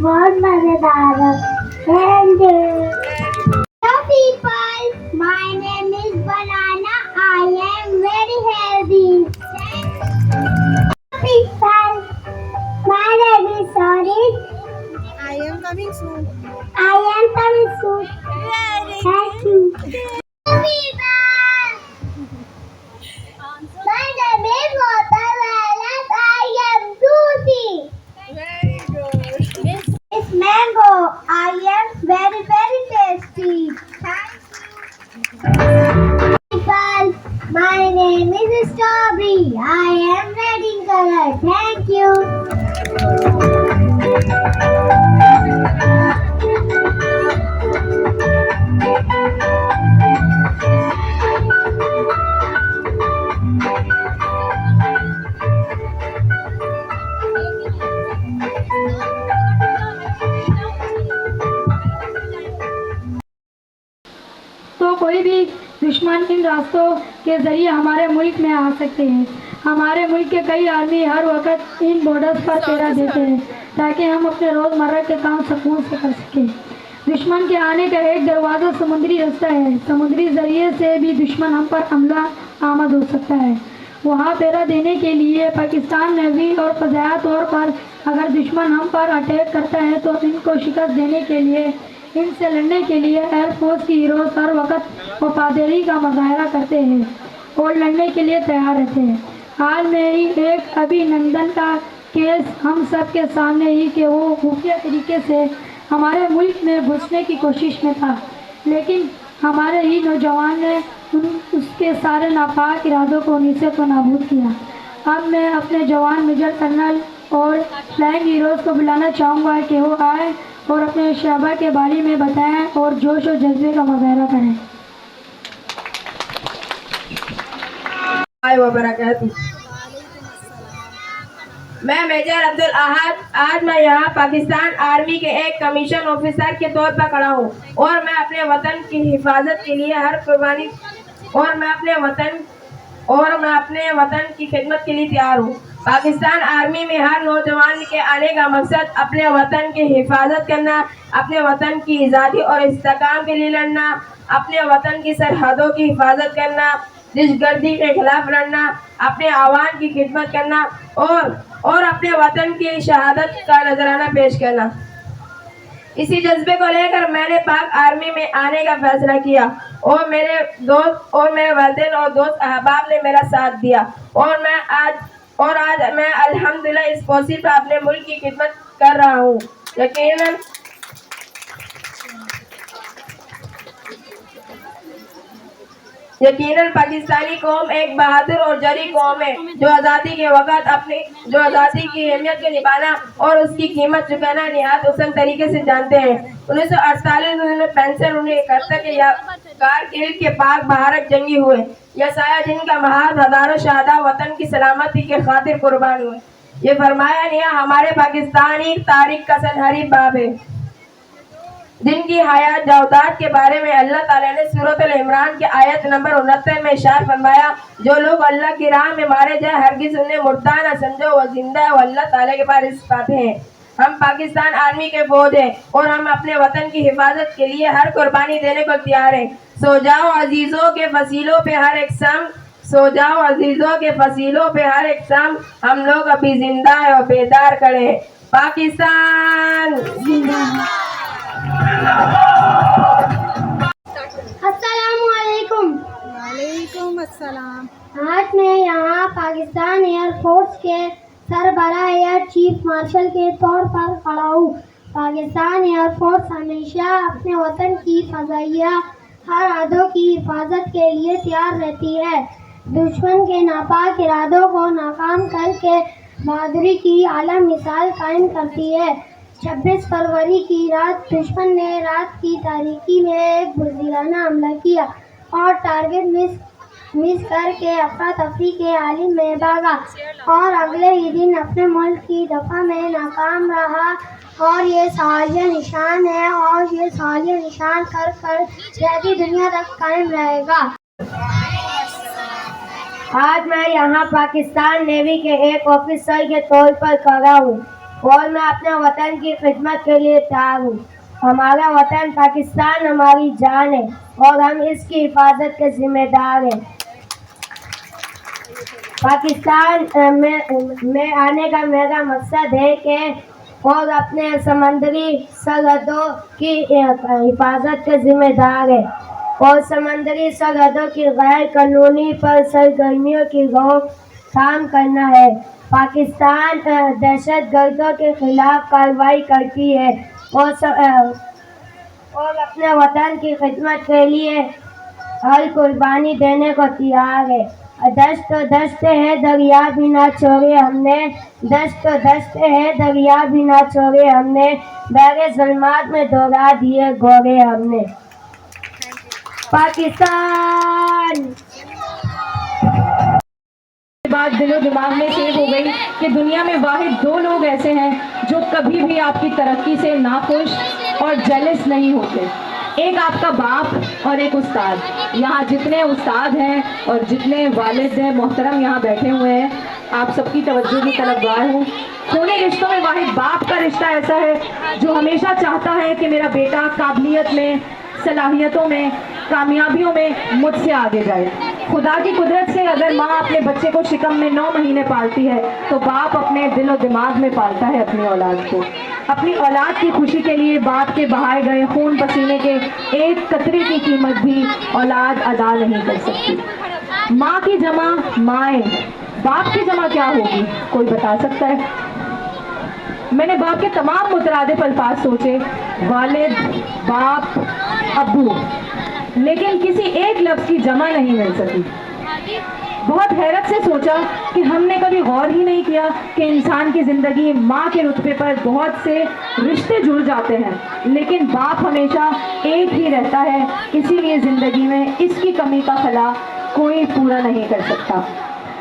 बहुत मजेदार है, thank you. Hello people, my name is Banana. I am very healthy. Hello people, my name is Sorry. I am coming soon. Thank you. My name is Watermelon. I am juicy. Very good. It's mango. I am very tasty. Thank you. People, my name is Strawberry. I am red in color. Thank you. दुश्मन इन रास्तों के ज़रिए हमारे मुल्क में आ सकते हैं। हमारे मुल्क के कई आदमी हर वक्त इन बॉर्डर्स पर पहरा देते हैं ताकि हम अपने रोज़मर्रा के काम सुकून से कर सकें। दुश्मन के आने का एक दरवाज़ा समुद्री रास्ता है। समुद्री ज़रिए से भी दुश्मन हम पर हमला आमद हो सकता है। वहाँ पहरा देने के लिए पाकिस्तान नेवी और फ़ज़ाया तौर पर अगर दुश्मन हम पर अटैक करता है तो इनको शिकस्त देने के लिए, इनसे लड़ने के लिए एयरफोर्स की हीरोज़ हर वक्त वफादारी का मुजाहरा करते हैं और लड़ने के लिए तैयार रहते हैं। हाल में ही एक अभिनंदन का केस हम सब के सामने ही कि वो खुफिया तरीके से हमारे मुल्क में घुसने की कोशिश में था, लेकिन हमारे ही नौजवान ने उसके सारे नापाक इरादों को नीचे को नाबूद किया। अब मैं अपने जवान मेजर कर्नल और फ्लाइंग हीरोज़ को बुलाना चाहूँगा कि वो आए और अपने शहबा के बारे में बताएं और जोश और जज्बे का मुजाहरा करें। मैं मेजर अब्दुल अहद, आज मैं यहाँ पाकिस्तान आर्मी के एक कमीशन ऑफिसर के तौर पर खड़ा हूँ और मैं अपने वतन की हिफाजत के लिए हर कुर्बानी और मैं अपने वतन की खिदमत के लिए तैयार हूँ। पाकिस्तान आर्मी में हर नौजवान के आने का मकसद अपने वतन की हिफाजत करना, अपने वतन की आज़ादी और इस्तेकाम के लिए लड़ना, अपने वतन की सरहदों की हिफाजत करना, दहशतगर्दी के खिलाफ लड़ना, अपने आवाम की खिदमत करना और अपने वतन की शहादत का नजराना पेश करना। इसी जज्बे को लेकर मैंने पाक आर्मी में आने का फैसला किया और मेरे दोस्त और मेरे वालिदैन और दोस्त अहबाब ने मेरा साथ दिया और आज मैं अल्हम्दुलिल्लाह इस पोस्ट पर अपने मुल्क की खिदमत कर रहा हूँ। यकीनन पाकिस्तानी कौम एक बहादुर और जरी कौम है जो आज़ादी के वक़्त आज़ादी की अहमियत को निभाना और उसकी कीमत चुकाना निहायत हुसन तरीके से जानते हैं। 1948, 1965, 1971 के कारगिल के पाक भारत जंगी हुए, यह साया जिनका महाज हजारों शहादा वतन की सलामती के खातिर कुर्बान हुए। ये फरमाया नहीं हमारे पाकिस्तानी तारीख का सनहरी बाब है जिनकी हयात जावदात के बारे में अल्लाह ताला ने सूरत अल इमरान के आयत नंबर 69 में इरशाद फरमाया, जो लोग अल्लाह की राह में मारे जाए हरगिज़ उन्हें मुर्दा न समझो, वो जिंदा है, वो अल्लाह ताला के पास रिज़्क़ पाते हैं। हम पाकिस्तान आर्मी के फौज हैं और हम अपने वतन की हिफाजत के लिए हर कुर्बानी देने को तैयार हैं। सो जाओ अजीज़ों के फसीलों पे हर एक शाम, सो जाओ अजीज़ों के फसीलों पे हर एक शाम, हम लोग अभी जिंदा है और बेदार खड़े हैं। पाकिस्तान जिंदाबाद। अस्सलामुअलैकुम। वालेकुम अस्सलाम। आज मैं यहाँ पाकिस्तान एयरफोर्स के सरबराह एयर चीफ मार्शल के तौर पर खड़ा हूँ। पाकिस्तान एयरफोर्स हमेशा अपने वतन की फ़ज़ाइया हर आदों की हिफाजत के लिए तैयार रहती है। दुश्मन के नापाक इरादों को नाकाम करके बहादुरी की आला मिसाल कायम करती है। 26 फरवरी की रात दुश्मन ने रात की तारीकी में एक बुज़दिलाना हमला किया और टारगेट मिस करके अफरा तफरी के आलिम में भागा और अगले ही दिन अपने मुल्क की दफा में नाकाम रहा और ये सालिया निशान है और ये सालिया निशान कर रहती दुनिया तक कायम रहेगा। आज मैं यहाँ पाकिस्तान नेवी के एक ऑफिसर के तौर पर खड़ा हूँ और मैं अपने वतन की खिदमत के लिए तैयार हूँ। हमारा वतन पाकिस्तान हमारी जान है और हम इसकी हिफाजत के जिम्मेदार हैं। पाकिस्तान में आने का मेरा मकसद है कि और अपने समंदरी सरहदों की हिफाजत के जिम्मेदार है और समंदरी सरहदों की गैर कानूनी पर सरगर्मियों की रोकथाम करना है। पाकिस्तान दहशतगर्दों के खिलाफ कार्रवाई करती है और अपने वतन की खिदमत के लिए हर कुर्बानी देने को तैयार है। दश्त तो दश्त है दरिया भी ना छोड़े हमने, दश्त तो दश्त है दरिया भी ना छोड़े हमने, बहरे ज़ुल्मात में दौड़ा दिए घोड़े हमने। पाकिस्तान बात दिलो दिमाग में सेव हो गई कि दुनिया में वाहिद 2 लोग ऐसे हैं जो कभी भी आपकी तरक्की से नाखुश और जेलस नहीं होते। एक आपका बाप और एक उस्ताद। यहाँ जितने उस्ताद हैं और जितने वालिद हैं मोहतरम यहाँ बैठे हुए हैं, आप सबकी तवज्जो की तलबगार हूँ। खूनी रिश्तों में वाहिद बाप का रिश्ता ऐसा है जो हमेशा चाहता है कि मेरा बेटा काबिलियत में, सलाहियतों में, कामयाबियों में मुझसे आगे जाए। खुदा की कुदरत से अगर माँ अपने बच्चे को शिकम में 9 महीने पालती है तो बाप अपने दिल और दिमाग में पालता है अपनी औलाद को। अपनी औलाद की खुशी के लिए बाप के बहाए गए खून पसीने के एक कतरे की कीमत भी औलाद अदा नहीं कर सकती। माँ की जमा माएँ, बाप की जमा क्या होगी, कोई बता सकता है? मैंने बाप के तमाम मुतरादिफ अल्फाज सोचे, वालिद, बाप, अब्बू, लेकिन किसी एक लफ्ज़ की जमा नहीं मिल सकी। बहुत हैरत से सोचा कि हमने कभी गौर ही नहीं किया कि इंसान की ज़िंदगी माँ के रुतबे पर बहुत से रिश्ते जुड़ जाते हैं, लेकिन बाप हमेशा एक ही रहता है। इसीलिए ज़िंदगी में इसकी कमी का खला कोई पूरा नहीं कर सकता।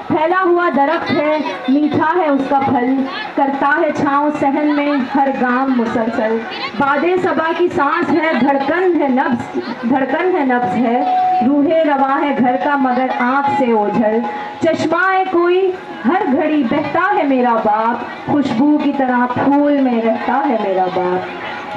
फैला हुआ दरख्त है, मीठा है उसका फल, करता है छाँव सहन में हर गाम मुसलसल। बादे सबा की सांस है, धड़कन है नब्ज़ है, रूहे रवा है घर का मगर आँख से ओझल। चश्मा है कोई हर घड़ी बहता है मेरा बाप, खुशबू की तरह फूल में रहता है मेरा बाप।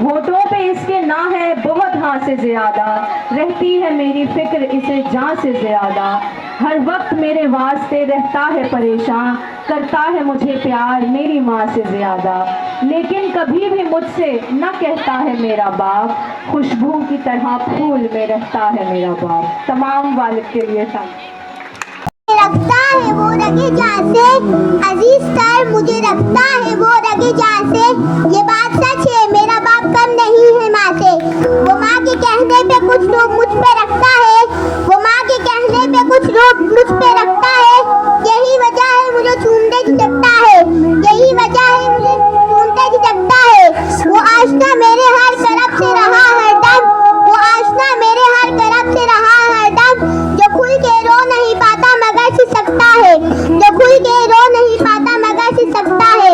होठों पे इसके ना है बहुत हाँ से ज़्यादा, रहती है मेरी फिक्र इसे जान से ज़्यादा। हर वक्त मेरे वास्ते रहता है परेशान, करता है मुझे प्यार मेरी माँ से ज़्यादा। लेकिन कभी भी मुझसे न कहता है मेरा बाप, खुशबू की तरह फूल में रहता है मेरा बाप। तमाम वालिद के लिए रखता है वो रगे जान से, अजीज सर मुझे रखता है वो रगे जान से। ये बात सच है मेरा बाप कम नहीं है माँ से। वो माँ के कहने पे कुछ लोग मुझ पे रखता है, वो माँ के कहने पे कुछ लोग मुझ पे रखता है। यही वजह है मुझे चूमते झिझकता है, यही वजह है मुझे चूमते झिझकता है। वो आशना मेरे हर तरफ से रहा हरदम, वो आशना मेरे हर तरफ से रहा हरदम। जो खुल के रो नहीं पाता मगर से सकता है, जो खुल के रो नहीं पाता मगर से सकता है।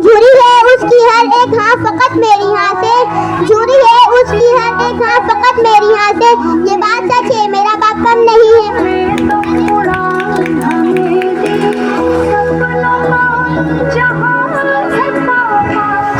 जुड़ी है उसकी हर एक हाँ फकत मेरी हाँ से, जुड़ी है उसकी हर एक हाँ फकत मेरी हाँ से। ये बात सच है मेरा बाप कम नहीं है।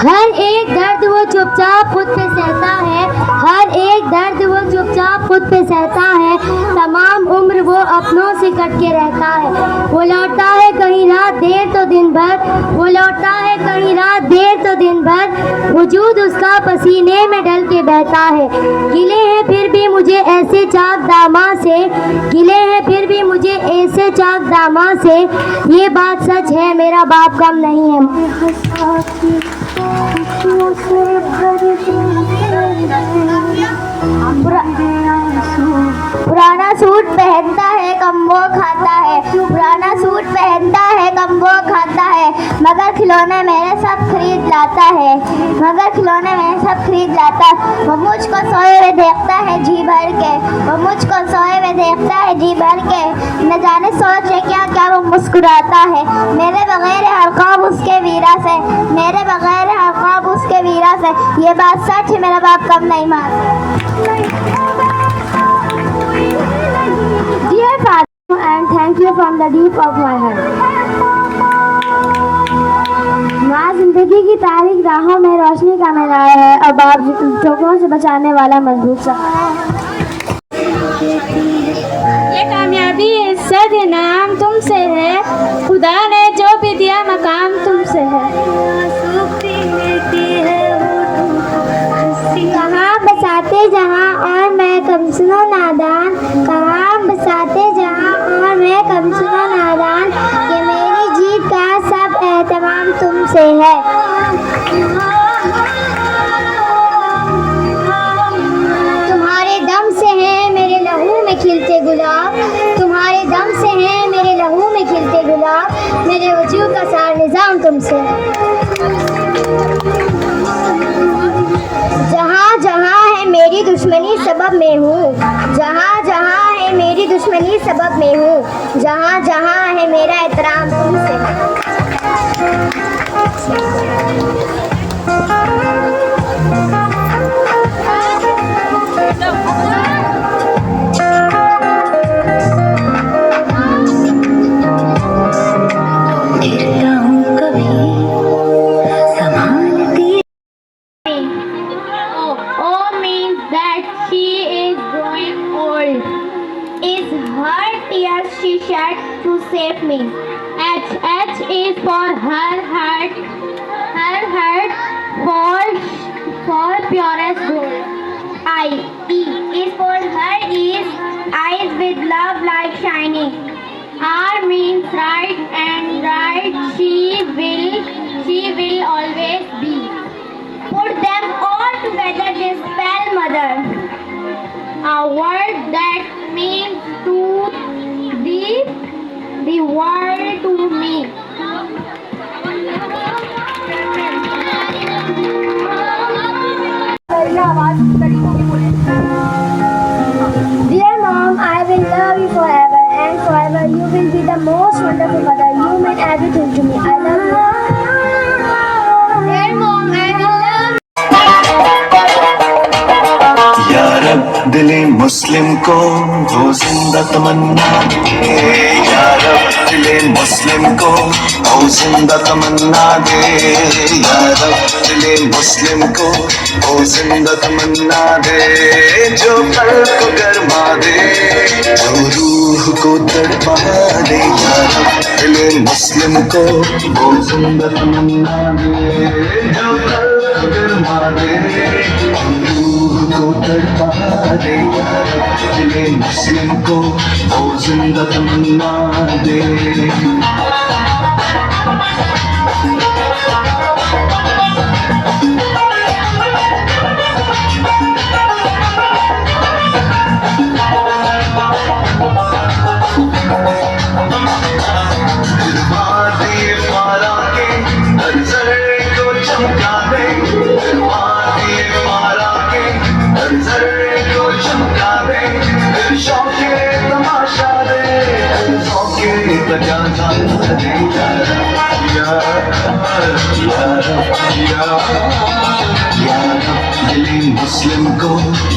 हर एक दर्द वो चुपचाप खुद पे सहता है, हर एक दर्द वो चुपचाप खुद पे सहता है। तमाम उम्र वो अपनों से कट के रहता है। वो लौटता है कहीं रात देर तो दिन भर, वो लौटता है कहीं रात देर तो दिन भर। वजूद उसका पसीने में डल के बहता है। गिले हैं फिर भी मुझे ऐसे चाक दामा से, गिले हैं फिर भी मुझे ऐसे चाक दामा से। ये बात सच है मेरा बाप कम नहीं है। पुराना सूट पहनता है कम वो खाता है, पुराना सूट पहनता है कम वो खाता है। मगर खिलौने मेरे सब खरीद लाता है, मगर खिलौने मेरे सब खरीद लाता है। वो मुझको सोए हुए देखता है जी भर के, वो मुझको सोए हुए देखता है जी भर के। न जाने सोच है क्या क्या वो मुस्कुराता है। मेरे बगैर हर ख्वाब उसके वीरा से, मेरे बगैर हर ख्वाब उसके वीरा से। ये बात सच है मेरा बाप कम नहीं मारता। Dear Father, and thank you from the deep of my heart. माँ जिंदगी की तारीख राहों में रोशनी का मीनार है और बाप ठोकरों से बचाने वाला मजबूत सा। ये कामयाबी इज्जत नाम तुमसे है, खुदा ने जो भी दिया मकाम तुमसे है। कहाँ बसाते जहाँ और मैं कम सुनो नादान, कहाँ बसाते जहाँ और मैं कम सुनो नादान। ये मेरी जीत का सब एहतमाम तुमसे है। तुम्हारे दम से हैं मेरे लहू में खिलते गुलाब, तुम्हारे दम से हैं मेरे लहू में खिलते गुलाब। मेरे वजूद का सारा निज़ाम तुमसे है। जहाँ जहाँ है मेरी दुश्मनी सबब में हूँ, जहाँ जहाँ है मेरी दुश्मनी सबब में हूँ। जहाँ जहाँ है मेरा एहतराम तुमसे है। to save me. H is for heart for purest gold. E is for her eyes with love like shining. R means right, and right she will always be. Put them all together to spell mother, a word that means to the world to me. Dear Mom, I will love you forever, and forever you will be the most wonderful mother. You mean everything to me. I love you. Dear Mom, I will love you. या रब दिले मुस्लिम को वो जिंदा तमन्ना दे, या रब दिले मुस्लिम को वो जिंदा तमन्ना दे, या रब दिले मुस्लिम को वो जिंदा तमन्ना दे, जो कल्ब को गरमा दे, जो रूह को तड़पा दे, या रब दिले मुस्लिम को वो जिंदा तमन्ना दे, जो कल्ब को गरमा दे, को तड़पा दे, या रब दिले मुस्लिम को वो जिंदा तमन्ना दे। मुस्लिम को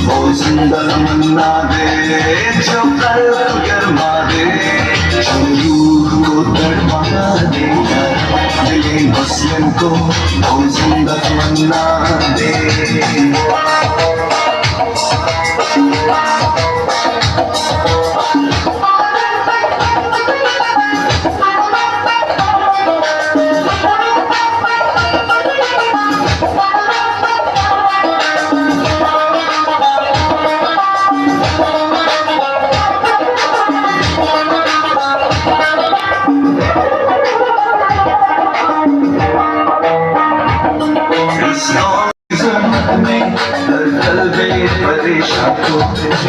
वो जिंदा तमन्ना दे, जो कल्ब को गरमा दे, जो रूह को तड़पा दे, दिले मुस्लिम को वो जिंदा तमन्ना दे।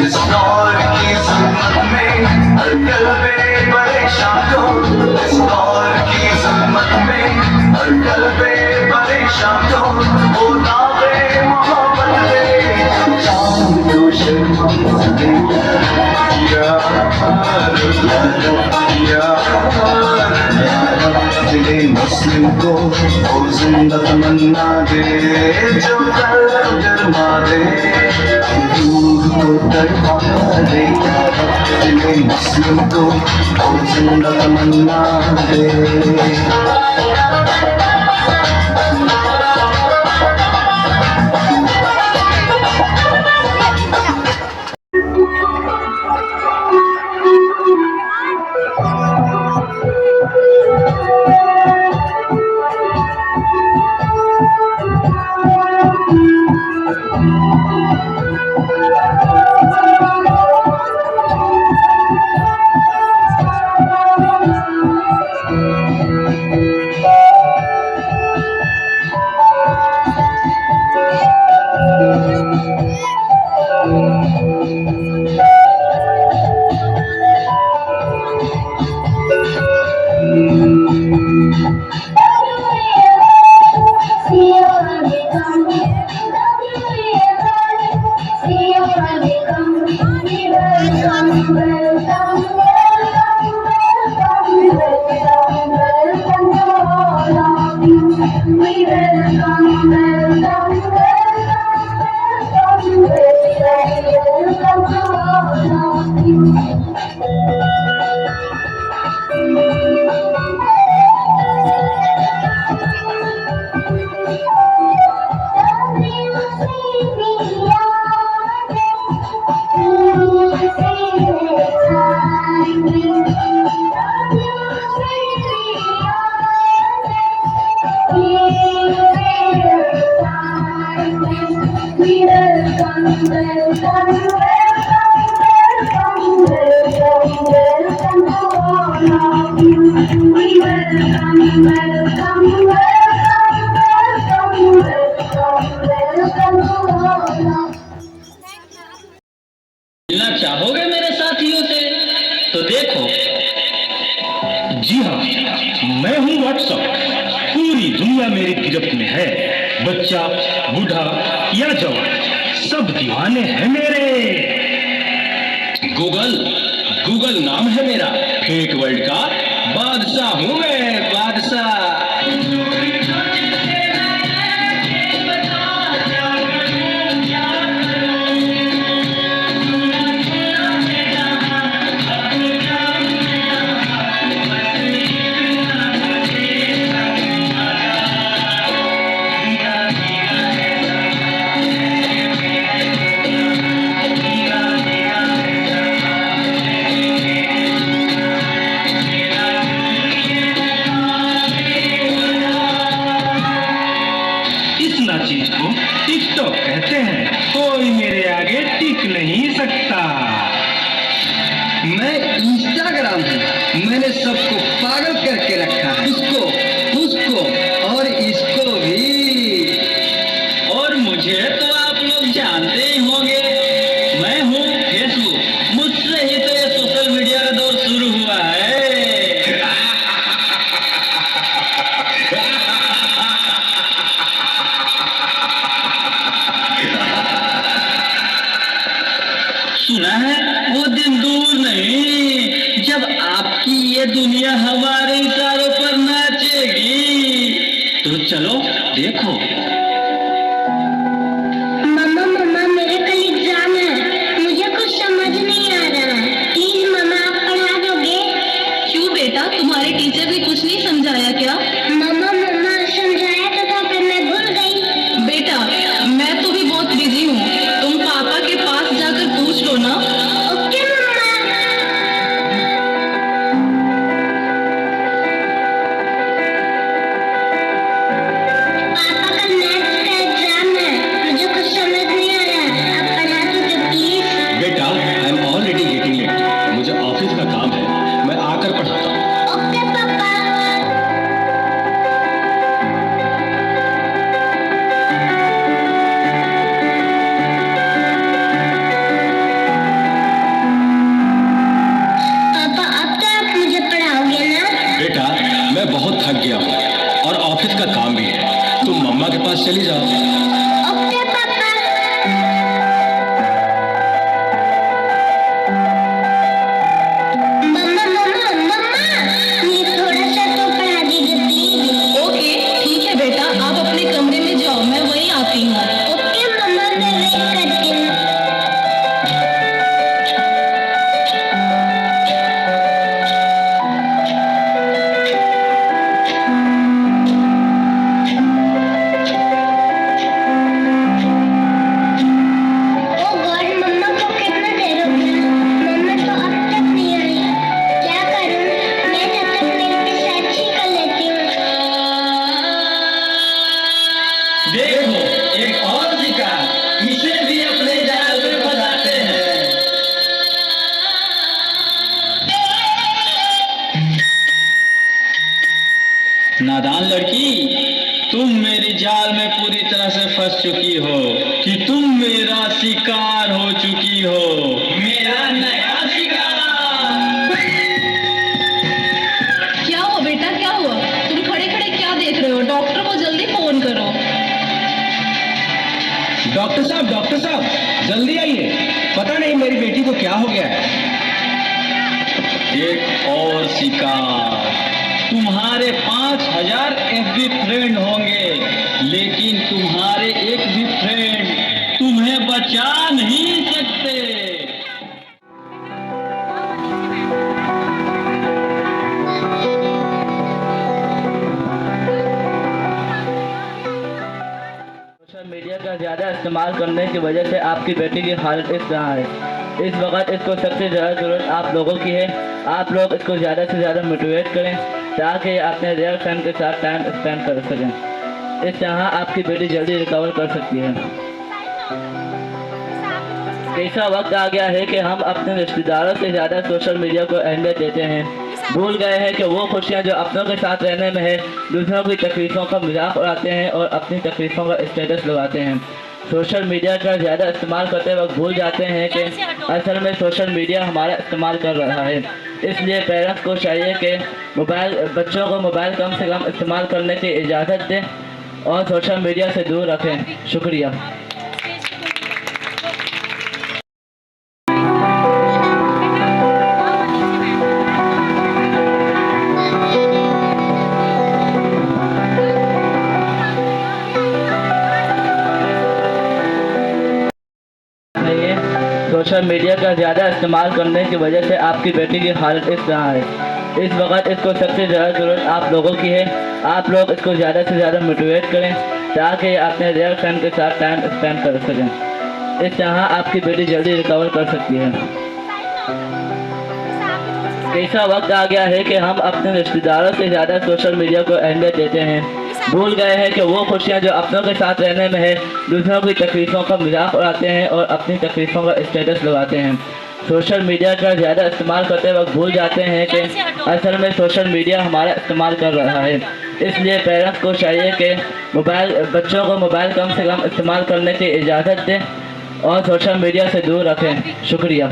इस दौर की ज़ुल्मत में हर कल्बे परेशान हो, इस दौर की ज़ुल्मत में हर कल्बे परेशान हो, वो दावे मोहब्बत दे, चांद को शर्मा दे, या दिले मुस्लिम को वो जिंदा तमन्ना दे, जो कल्ब को गरमा दे, को तड़पा दे, दिले मुस्लिम को वो जिंदा तमन्ना दे। जी हाँ, मैं हूँ व्हाट्सएप। पूरी दुनिया मेरी गिरफ्त में है। बच्चा, बूढ़ा या जवान, सब दीवाने हैं मेरे। गूगल नाम है मेरा। फेक वर्ल्ड का बादशाह हूँ मैं, बादशाह। चीज को टिकटॉक कहते हैं। कोई मेरे आगे टिक नहीं सकता। मैं इंस्टाग्राम हूँ। मैंने सबको पागल करके रखा है, उसको और इसको भी। और मुझे तो आप लोग जानते ही होंगे, मैं हूँ फेसबुक। मुझसे ही तो ये सोशल मीडिया का दौर शुरू हुआ है। सुना है वो दिन दूर नहीं जब आपकी ये दुनिया हमारे इशारों पर नाचेगी। तो चलो देखो। मम्मा मेरे कल एग्जाम है, मुझे कुछ समझ नहीं आ रहा। प्लीज मम्मा आप पढ़ा दोगे? क्यों बेटा, तुम्हारे टीचर ने कुछ नहीं समझाया क्या? मम्मा समझाया तो था पर मैं भूल गई। बेटा मैं तो भी बहुत बिजी हूँ, तुम पापा के पास जाकर पूछ लो ना। ओके मम्मा। पापा कल मैथ्स का एग्जाम है, मुझे कुछ समझ नहीं आ रहा। आप पढ़ा दोगे प्लीज? बेटा, I am already getting late. मुझे ऑफिस का काम है, मैं आकर पढ़ाता हूँ। ओके पापा। बेटा, मैं बहुत थक गया हूँ और ऑफिस का काम भी है। तुम मम्मा के पास चली जाओ। ओके पापा। मम्मा मुझे थोड़ा सा तो पढ़ा दीजिए प्लीज। ओके ठीक है बेटा, आप अपने कमरे में जाओ, मैं वहीं आती हूँ। ओके मम्मा, मैं वेट करती हूँ। देखो, एक और शिकार, इसे भी अपने जाल में फंसाते हैं। नादान लड़की, तुम मेरी जाल में पूरी तरह से फंस चुकी हो कि तुम मेरा शिकार हो चुकी हो। मेरा नया शिकार। क्या हुआ बेटा, क्या हुआ? तुम खड़े खड़े क्या देख रहे हो? डॉक्टर को जल्दी फोन करो। डॉक्टर साहब जल्दी आइए। पता नहीं मेरी बेटी को क्या हो गया है। एक और शिकार। तुम्हारे 5000 FB फ्रेंड होंगे, लेकिन तुम्हारे एक भी फ्रेंड तुम्हें बचा नहीं सकते। सोशल मीडिया का ज़्यादा इस्तेमाल करने की वजह से आपकी बेटी की हालत इस तरह है। इस वक्त इसको सबसे ज़्यादा ज़रूरत आप लोगों की है। आप लोग इसको ज़्यादा से ज़्यादा मोटिवेट करें ताकि अपने रियल फ्रेंड के साथ टाइम स्पेंड कर सकें। इस तरह आपकी बेटी जल्दी रिकवर कर सकती है। ऐसा वक्त आ गया है कि हम अपने रिश्तेदारों से ज़्यादा सोशल मीडिया को अहमियत देते हैं। भूल गए हैं कि वो खुशियाँ जो अपनों के साथ रहने में है, दूसरों की तकलीफ़ों का मजाक उड़ाते हैं और अपनी तकलीफ़ों का स्टेटस लगाते हैं। सोशल मीडिया का ज़्यादा इस्तेमाल करते वक्त भूल जाते हैं कि असल में सोशल मीडिया हमारा इस्तेमाल कर रहा है। इसलिए पेरेंट्स को चाहिए कि बच्चों को मोबाइल कम से कम इस्तेमाल करने की इजाज़त दें और सोशल मीडिया से दूर रखें। शुक्रिया। सोशल मीडिया का ज़्यादा इस्तेमाल करने की वजह से आपकी बेटी की हालत इस तरह है। इस वक्त इसको सबसे ज़्यादा ज़रूरत आप लोगों की है। आप लोग इसको ज़्यादा से ज़्यादा मोटिवेट करें ताकि अपने रियल फ्रेंड के साथ टाइम स्पेंड कर सकें। इस तरह आपकी बेटी जल्दी रिकवर कर सकती है। ऐसा वक्त आ गया है कि हम अपने रिश्तेदारों से ज़्यादा सोशल मीडिया को अहमियत देते हैं। भूल गए हैं कि वो खुशियाँ जो अपनों के साथ रहने में है, दूसरों की तकलीफ़ों का मजाक उड़ाते हैं और अपनी तकलीफ़ों का स्टेटस लगाते हैं। सोशल मीडिया का ज़्यादा इस्तेमाल करते वक्त भूल जाते हैं कि असल में सोशल मीडिया हमारा इस्तेमाल कर रहा है। इसलिए पेरेंट्स को चाहिए कि बच्चों को मोबाइल कम से कम इस्तेमाल करने की इजाज़त दें और सोशल मीडिया से दूर रखें। शुक्रिया।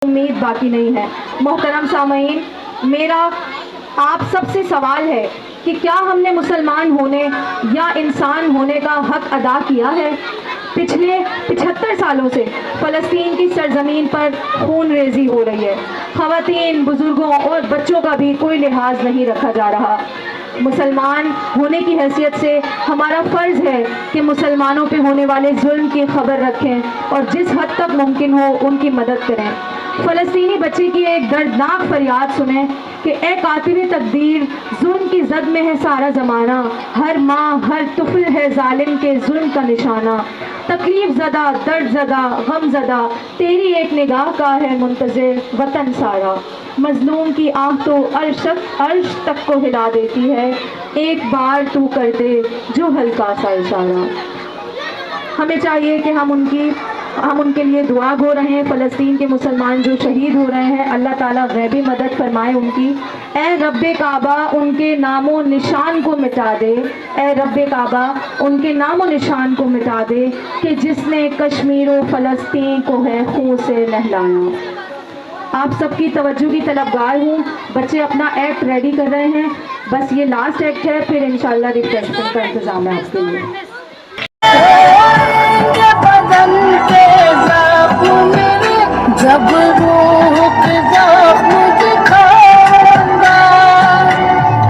उम्मीद बाकी नहीं है। मोहतरम सामीन, मेरा आप सबसे सवाल है कि क्या हमने मुसलमान होने या इंसान होने का हक अदा किया है? पिछले 75 सालों से फ़लस्तीन की सरजमीन पर खून रेजी हो रही है। ख़वातीन, बुज़ुर्गों और बच्चों का भी कोई लिहाज नहीं रखा जा रहा। मुसलमान होने की हैसियत से हमारा फ़र्ज़ है कि मुसलमानों पे होने वाले जुल्म की खबर रखें और जिस हद तक मुमकिन हो उनकी मदद करें। फ़लस्तीनी बच्चे की एक दर्दनाक फरियाद सुने कि ए कातिल तकदीर, जुल्म की जद में है सारा ज़माना, हर माँ हर तुफल है जालिम के जुल्म का निशाना। तकलीफ ज़दा, दर्द ज़दा, गम ज़दा, तेरी एक निगाह का है मुंतज़िर वतन सारा। मजलूम की आँख तो अर्श तक को हिला देती है, एक बार तू कर दे जो हल्का सा इशारा। हमें चाहिए कि हम उनके लिए दुआ गो रहे हैं। फ़लस्तीन के मुसलमान जो शहीद हो रहे हैं, अल्लाह ताला गैबी मदद फरमाए उनकी। ए रब्बे काबा उनके नामो निशान को मिटा दे, ए रब्बे काबा उनके नामो निशान को मिटा दे कि जिसने कश्मीर व फ़लस्तीन को है खून से नहलाया। आप सबकी तवज्जो की तलबगार हूँ। बच्चे अपना एक्ट रेडी कर रहे हैं, बस ये लास्ट एक्ट है, फिर इंशाल्लाह रिफ्रेशमेंट का इंतज़ाम है आपके लिए। जब रूह के ज़ख्म दिखाऊंगा,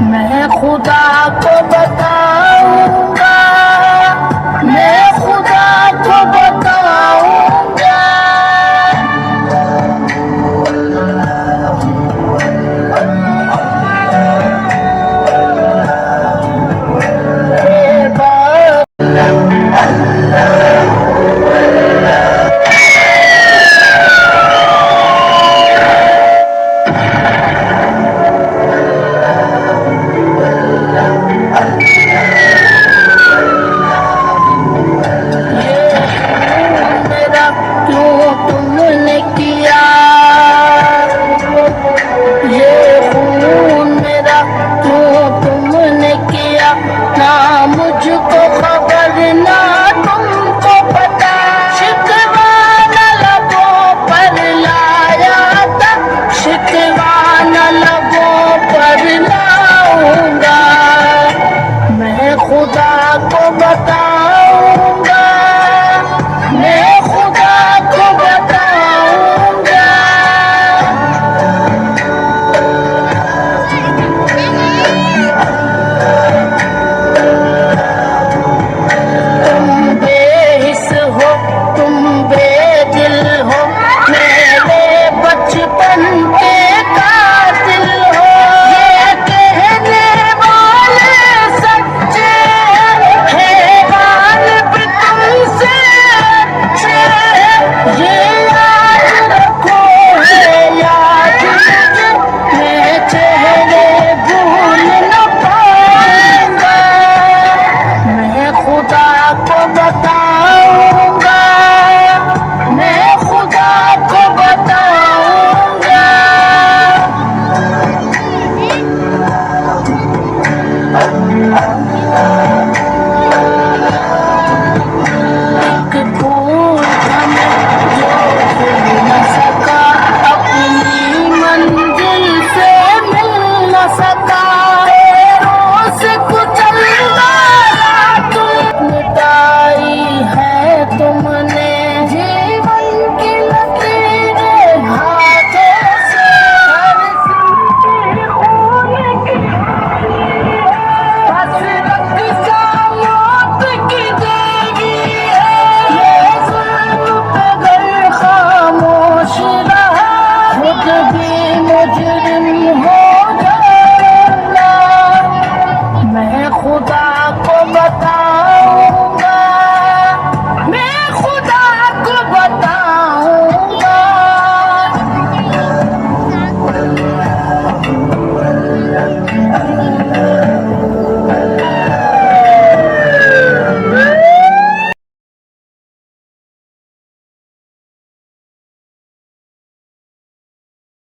मैं खुदा को बताऊंगा, मैं खुदा को बताऊंगा।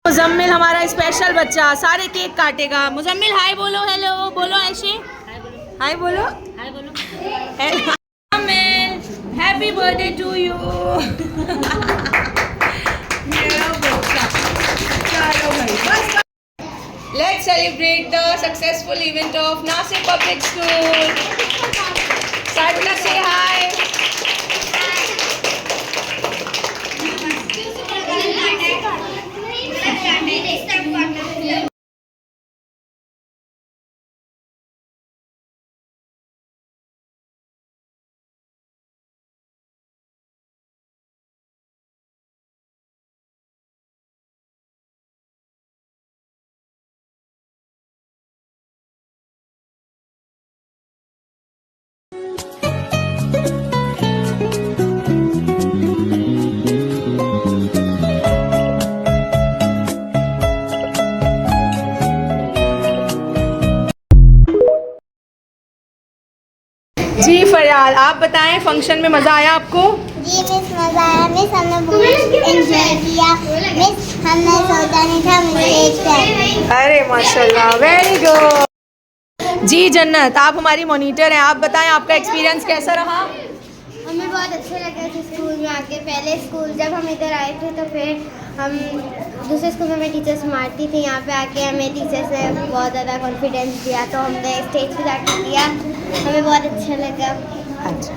मुजम्मिल हमारा स्पेशल बच्चा सारे केक काटेगा। मुजम्मिल हाय बोलो, हेलो बोलो, ऐसे हाय बोलो, हाय बोलो। Muzammil happy birthday to you. चलो भाई बस। Let's celebrate the successful event of Nasir Public School. Sadhana, say hi. जी फरियाल, आप बताएं फंक्शन में मज़ा आया आपको? जी मिस, मज़ा आया मिस, हमने बहुत एंजॉय किया मिस, हमने सोचा नहीं था स्टेज पे। अरे माशाल्लाह, वेरी गुड। जी जन्नत, आप हमारी मॉनिटर हैं, आप बताएं आपका एक्सपीरियंस कैसा रहा? हमें बहुत अच्छा लगा था स्कूल में आके। पहले स्कूल जब हम इधर आए थे तो फिर हम दूसरे स्कूल में हमें टीचर्स मारती थी, यहाँ पे आके हमें टीचर्स ने बहुत ज़्यादा कॉन्फिडेंस दिया तो हमने स्टेज पे जाके किया, हमें बहुत अच्छा लगा। अच्छा,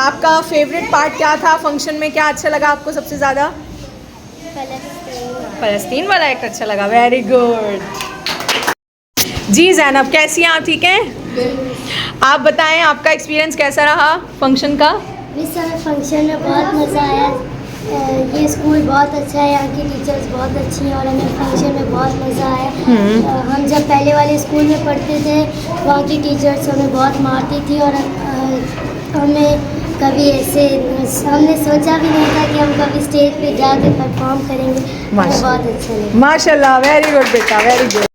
आपका फेवरेट पार्ट क्या था फंक्शन में? क्या अच्छा लगा आपको सबसे ज़्यादा? फ़लस्तीन वाला एक अच्छा लगा, वेरी गुड। जी जैनब, कैसी हैं आप? ठीक हैं? आप बताएं आपका एक्सपीरियंस कैसा रहा फंक्शन का? इस फंक्शन में बहुत मज़ा आया। ये स्कूल बहुत अच्छा है, यहाँ की टीचर्स बहुत अच्छी हैं और हमें फंक्शन में बहुत मज़ा आया। हम जब पहले वाले स्कूल में पढ़ते थे वहाँ की टीचर्स हमें बहुत मारती थी और हमें कभी ऐसे हमने सोचा भी नहीं था कि हम कभी स्टेज पे जाके परफॉर्म करेंगे। बहुत अच्छा लगा। माशाल्लाह, वेरी गुड बेटा, वेरी गुड।